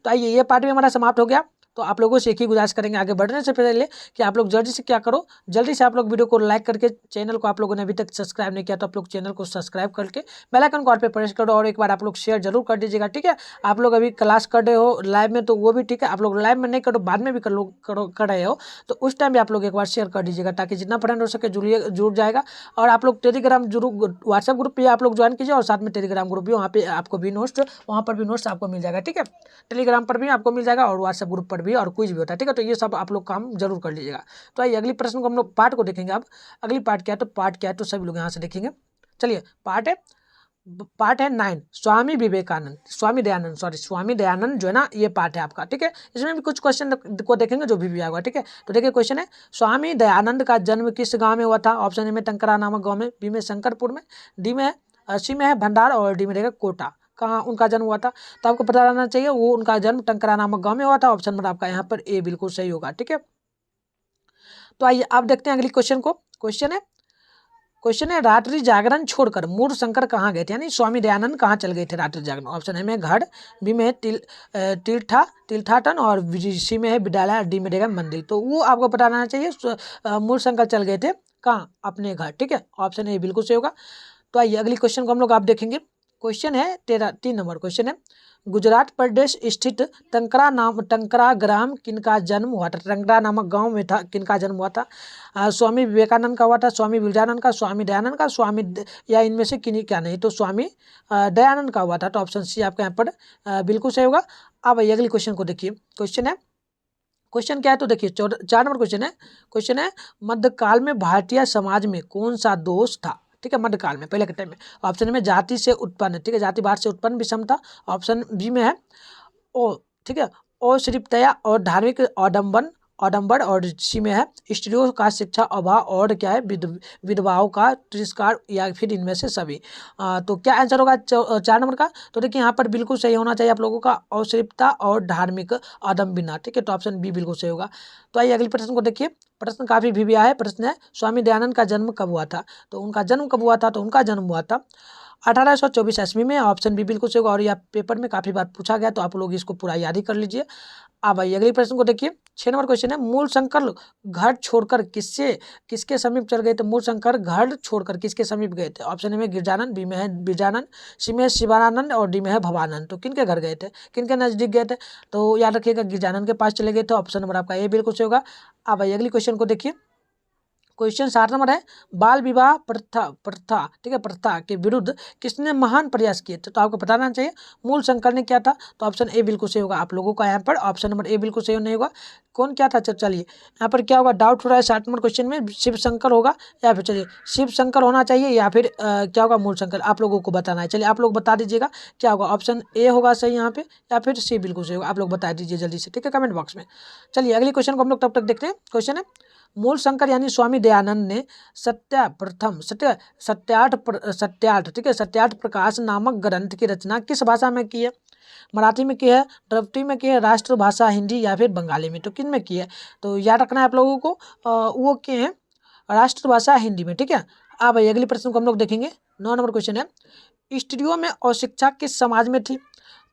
तो आइए ये पार्ट भी हमारा समाप्त हो गया। तो आप लोगों से एक ही गुजारिश करेंगे आगे बढ़ने से पहले कि आप लोग जल्दी से क्या करो, जल्दी से आप लोग वीडियो को लाइक करके, चैनल को आप लोगों ने अभी तक सब्सक्राइब नहीं किया तो आप लोग चैनल को सब्सक्राइब करके बेल आइकन को ऑल पे प्रेस करो, और एक बार आप लोग शेयर जरूर कर दीजिएगा, ठीक है। आप लोग अभी क्लास कर रहे हो लाइव में तो वो भी ठीक है, आप लोग लाइव में नहीं करो, बाद में भी कर रहे हो तो उस टाइम भी आप लोग एक बार शेयर कर दीजिएगा, ताकि जितना फ्रेंड हो सके जुड़ जाएगा। और आप लोग टेलीग्राम जरूर, व्हाट्सएप ग्रुप पे आप लोग ज्वाइन कीजिए, और साथ में टेलीग्राम ग्रुप भी, वहाँ पे आपको भी नोट्स, वहाँ पर भी नोट्स आपको मिल जाएगा, ठीक है। टेलीग्राम पर भी आपको मिल जाएगा और व्हाट्सएप ग्रुप पर भी, और कुछ भी होता है, ठीक है। तो ये सब आप लोग काम जरूर कर लीजिएगा। तो आइए अगली प्रश्न को हम लोग पार्ट को देखेंगे। अब अगली पार्ट क्या है, तो सभी लोग यहाँ से देखेंगे। चलिए पार्ट है 9, स्वामी दयानंद जो है ना, ये पार्ट है आपका, ठीक है। इसमें भी कुछ क्वेश्चन को देखेंगे जो भी आएगा, ठीक है। तो देखिए क्वेश्चन है, स्वामी दयानंद का जन्म किस गांव में हुआ था? ऑप्शन ए में टंकरा नामक गांव में, बी में शंकरपुर में, सी में है भंडार, और डी में रहेगा कोटा। कहाँ उनका जन्म हुआ था? तो आपको पता रहना चाहिए वो उनका जन्म टंकरा नामक गांव में हुआ था, ऑप्शन नंबर आपका यहाँ पर ए बिल्कुल सही होगा, ठीक है। तो आइए आप देखते हैं अगली क्वेश्चन को। क्वेश्चन है रात्रि जागरण छोड़कर मूल शंकर कहाँ गए थे? यानी स्वामी दयानंद कहाँ चल गए थे रात्रि जागरण? ऑप्शन ए में घर, बी में तीर्थाटन, और सी में है विद्यालय, डी में रहेगा मंदिर। तो वो आपको पता रहना चाहिए मूल शंकर चल गए थे कहाँ? अपने घर, ठीक है, ऑप्शन ए बिल्कुल सही होगा। तो आइए अगली क्वेश्चन को हम लोग आप देखेंगे। क्वेश्चन है 3 नंबर क्वेश्चन है, गुजरात प्रदेश स्थित टंकरा ग्राम किनका जन्म हुआ था? टंकरा नामक गांव में था, किनका जन्म हुआ था? स्वामी विवेकानंद का हुआ था, स्वामी विवेकानंद का, स्वामी दयानंद का, या इनमें से किन्हीं क्या नहीं, तो स्वामी दयानंद का हुआ था। तो ऑप्शन सी आपका यहाँ पर बिल्कुल सही होगा। अब अगली क्वेश्चन को देखिए, क्वेश्चन क्या है तो देखिए 4 नंबर क्वेश्चन है मध्यकाल में भारतीय समाज में कौन सा दोष था? ठीक है, मध्यकाल में, पहले के टाइम में। ऑप्शन में जाति से उत्पन्न, ठीक है, जातिवाद से उत्पन्न विषमता। ऑप्शन बी में है ओ, ठीक है, अश्लीलता और धार्मिक आडंबर, और सी में है स्त्रियों का शिक्षा अभाव, और क्या है विधवाओं का तिरस्कार, या फिर इनमें से सभी। तो क्या आंसर होगा 4 नंबर का? तो देखिए यहाँ पर बिल्कुल सही होना चाहिए आप लोगों का अश्लीलता और धार्मिक आडंबरता, ठीक है, तो ऑप्शन बी बिल्कुल सही होगा। तो आइए अगले प्रश्न को देखिए, प्रश्न काफी भी आया है। प्रश्न है स्वामी दयानंद का जन्म कब हुआ था? तो उनका जन्म कब हुआ था? तो उनका जन्म हुआ था 1824 ईस्वी में। ऑप्शन बी बिल्कुल सही होगा, और यह पेपर में काफी बार पूछा गया, तो आप लोग इसको पूरा याद ही कर लीजिए। अब आइए अगले प्रश्न को देखिए, 6 नंबर क्वेश्चन है, मूल शंकर घर छोड़कर किसके समीप चल गए थे? मूल शंकर घर छोड़कर किसके समीप गए थे? ऑप्शन ए में गिरजानंद, बी में है बिरजानंद, सी में है शिवानंद, और डी में है भवानंद। तो किनके घर गए थे, किनके नजदीक गए थे? तो याद रखिएगा गिरजानंद के पास चले गए थे। ऑप्शन नंबर आपका ए बिल्कुल सही होगा। अब आइए अगली क्वेश्चन को देखिए, क्वेश्चन 7 नंबर है, बाल विवाह प्रथा, ठीक है, प्रथा के विरुद्ध किसने महान प्रयास किए थे? तो आपको बताना चाहिए मूल शंकर ने क्या था? तो ऑप्शन ए बिल्कुल सही होगा आप लोगों का यहाँ पर। ऑप्शन नंबर ए बिल्कुल सही नहीं होगा, कौन क्या था? चलिए यहाँ पर क्या होगा, डाउट हो रहा है 7 नंबर क्वेश्चन में, शिव शंकर होगा या फिर, चलिए शिव शंकर होना चाहिए या फिर क्या होगा, मूल शंकर, आप लोगों को बताना है। चलिए आप लोग बता दीजिएगा क्या होगा, ऑप्शन ए होगा सही यहाँ पे, या फिर सी बिल्कुल सही होगा, आप लोग बता दीजिए जल्दी से, ठीक है, कमेंट बॉक्स में। चलिए अगली क्वेश्चन को हम लोग तब तक देखते हैं। क्वेश्चन है, मूल शंकर यानी स्वामी दयानंद ने सत्यार्थ, ठीक है, सत्यार्थ प्रकाश नामक ग्रंथ की रचना किस भाषा में की है? मराठी में की है, द्रविड़ में की है, राष्ट्रभाषा हिंदी, या फिर बंगाली में? तो किन में की है? तो याद रखना है आप लोगों को, वो किए हैं राष्ट्रभाषा हिंदी में, ठीक है। अब अगले प्रश्न को हम लोग देखेंगे, 9 नंबर क्वेश्चन है, स्त्रियों में अशिक्षा किस समाज में थी?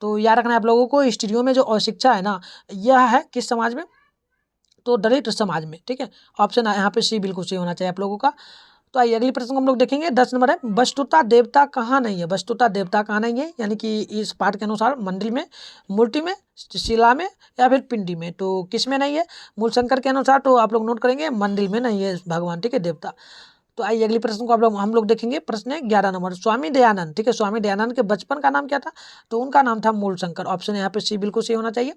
तो याद रखना है आप लोगों को, स्त्रियों में जो अशिक्षा है ना, यह है किस समाज में? तो दलित समाज में, ठीक है। ऑप्शन यहाँ पे सी बिल्कुल सही होना चाहिए आप लोगों का। तो आइए अगली प्रश्न को हम लोग देखेंगे, 10 नंबर है, वस्तुतः देवता कहाँ नहीं है? वस्तुतः देवता कहाँ नहीं है, यानी कि इस पाठ के अनुसार मंदिर में, मूर्ति में, शिला में, या फिर पिंडी में? तो किस में नहीं है मूल शंकर के अनुसार? तो आप लोग नोट करेंगे मंदिर में नहीं है भगवान, ठीक है, देवता। तो आइए अगली प्रश्न को हम लोग देखेंगे। प्रश्न है 11 नंबर, स्वामी दयानंद, ठीक है, स्वामी दयानंद के बचपन का नाम क्या था? तो उनका नाम था मूल शंकर। ऑप्शन यहाँ पे सी बिल्कुल सही होना चाहिए।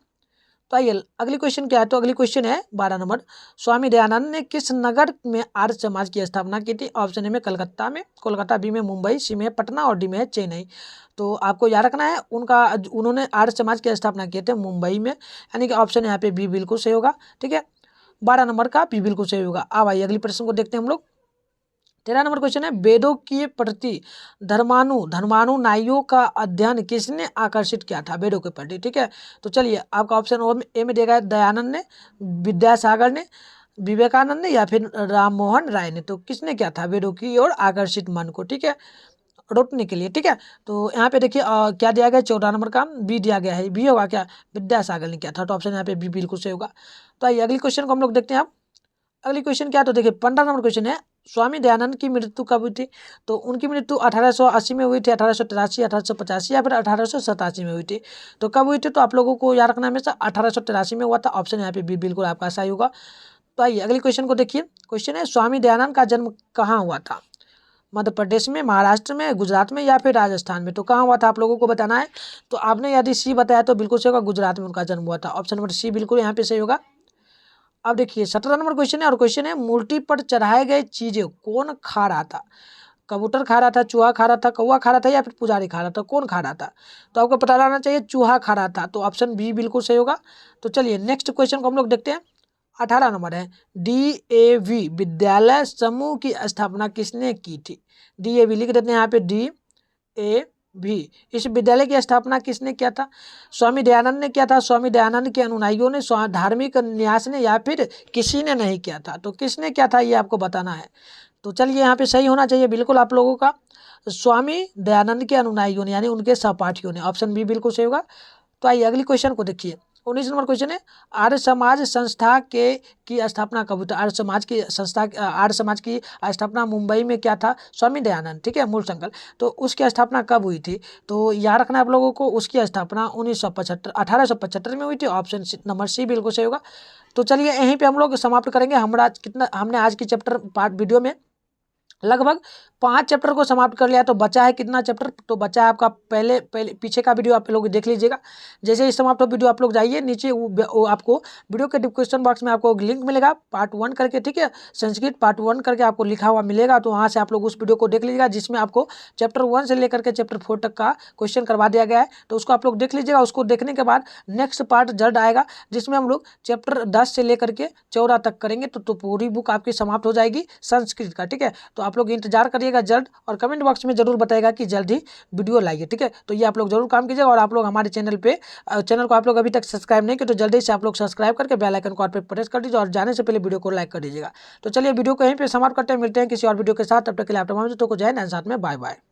तो आइए अगली क्वेश्चन क्या है, तो अगली क्वेश्चन है 12 नंबर, स्वामी दयानंद ने किस नगर में आर्य समाज की स्थापना की थी? ऑप्शन ए में कलकत्ता में, कोलकाता, बी में मुंबई, सी में पटना, और डी में है चेन्नई। तो आपको याद रखना है उन्होंने आर्य समाज की स्थापना किए थे मुंबई में, यानी कि ऑप्शन यहाँ पे बी बिल्कुल सही होगा, ठीक है, 12 नंबर का बी बिल्कुल सही होगा। अब आइए अगली प्रश्न को देखते हैं हम लोग। 13 नंबर क्वेश्चन है, वेदों के प्रति धर्मानुयायियों का अध्ययन किसने आकर्षित किया था? वेदों के प्रति, ठीक है। तो चलिए आपका ऑप्शन ए में देगा दयानंद ने, विद्यासागर ने, विवेकानंद ने, या फिर राम मोहन राय ने? तो किसने क्या था वेदों की ओर आकर्षित मन को, ठीक है, रोकने के लिए, ठीक है। तो यहाँ पे देखिए क्या दिया गया, 14 नंबर का बी दिया गया है, बी होगा क्या, विद्यासागर ने क्या था? तो ऑप्शन यहाँ पे बी बिल्कुल सही होगा। तो आइए अगली क्वेश्चन को हम लोग देखते हैं। आप अगली क्वेश्चन क्या है, तो देखिए 15 नंबर क्वेश्चन है, स्वामी दयानंद की मृत्यु कब हुई थी? तो उनकी मृत्यु 1880 में हुई थी, 1883, 1885, या फिर 1887 में हुई थी? तो कब हुई थी? तो आप लोगों को याद रखना हमेशा 1883 में हुआ था। ऑप्शन यहाँ पे बी बिल्कुल आपका सही होगा। तो आइए अगले क्वेश्चन को देखिए। क्वेश्चन है, स्वामी दयानंद का जन्म कहाँ हुआ था? मध्य प्रदेश में, महाराष्ट्र में, गुजरात में, या फिर राजस्थान में? तो कहाँ हुआ था आप लोगों को बताना है। तो आपने यदि सी बताया तो बिल्कुल सही होगा, गुजरात में उनका जन्म हुआ था। ऑप्शन नंबर सी बिल्कुल यहाँ पे सही होगा। अब देखिए 17 नंबर क्वेश्चन है, और क्वेश्चन है, मूर्ति पर चढ़ाए गए चीजें कौन खा रहा था? कबूतर खा रहा था, चूहा खा रहा था, कौवा खा रहा था, या फिर पुजारी खा रहा था? कौन खा रहा था? तो आपको पता लगाना चाहिए, चूहा खा रहा था। तो ऑप्शन बी बिल्कुल सही होगा। तो चलिए नेक्स्ट क्वेश्चन को हम लोग देखते हैं। 18 नंबर है, DAV विद्यालय समूह की स्थापना किसने की थी? DAV लिख देते हैं यहाँ पे, DAV, इस विद्यालय की स्थापना किसने किया था? स्वामी दयानंद ने किया था, स्वामी दयानंद के अनुयायियों ने, धार्मिक न्यास ने, या फिर किसी ने नहीं किया था? तो किसने किया था ये आपको बताना है। तो चलिए यहाँ पे सही होना चाहिए बिल्कुल आप लोगों का, स्वामी दयानंद के अनुयायियों ने, यानी उनके सहपाठियों ने। ऑप्शन बी बिल्कुल सही होगा। तो आइए अगली क्वेश्चन को देखिए। 19 नंबर क्वेश्चन है, आर्य समाज संस्था की स्थापना कब हुई? तो आर्य समाज की स्थापना मुंबई में क्या था? स्वामी दयानंद, ठीक है, मूल संकल्प। तो उसकी स्थापना कब हुई थी? तो याद रखना आप लोगों को, उसकी स्थापना 1875 में हुई थी। ऑप्शन नंबर सी बिल्कुल सही होगा। तो चलिए यहीं पे हम लोग समाप्त करेंगे। हमने आज की चैप्टर पार्ट वीडियो में लगभग 5 चैप्टर को समाप्त कर लिया। तो बचा है कितना चैप्टर? तो बचा है आपका पहले पीछे का वीडियो आप लोग देख लीजिएगा। जैसे ही समाप्त हो वीडियो, आप लोग जाइए नीचे, वो आपको वीडियो के डिस्क्रिप्शन बॉक्स में आपको लिंक मिलेगा पार्ट 1 करके, ठीक है, संस्कृत पार्ट 1 करके आपको लिखा हुआ मिलेगा। तो वहाँ से आप लोग उस वीडियो को देख लीजिएगा, जिसमें आपको चैप्टर 1 से लेकर के चैप्टर 4 तक का क्वेश्चन करवा दिया गया है। तो उसको आप लोग देख लीजिएगा। उसको देखने के बाद नेक्स्ट पार्ट जल्द आएगा, जिसमें हम लोग चैप्टर 10 से लेकर के 14 तक करेंगे। तो पूरी बुक आपकी समाप्त हो जाएगी संस्कृत का, ठीक है। तो आप लोग इंतजार करिएगा जल्द, और कमेंट बॉक्स में जरूर बताएगा कि जल्द ही वीडियो लाइए, ठीक है। तो ये आप लोग जरूर काम कीजिएगा। और आप लोग हमारे चैनल को आप लोग अभी तक सब्सक्राइब नहीं किए तो जल्दी से आप लोग सब्सक्राइब करके बेल आइकन को ऑल पे प्रेस कर दीजिए, और जाने से पहले वीडियो को लाइक कर दीजिएगा। तो चलिए वीडियो को यहीं पे समाप्त करते हैं, मिलते हैं किसी और वीडियो के साथ। तब तक के लिए आप तमाम दोस्तों को जय हिंद, साथ में बाय बाय।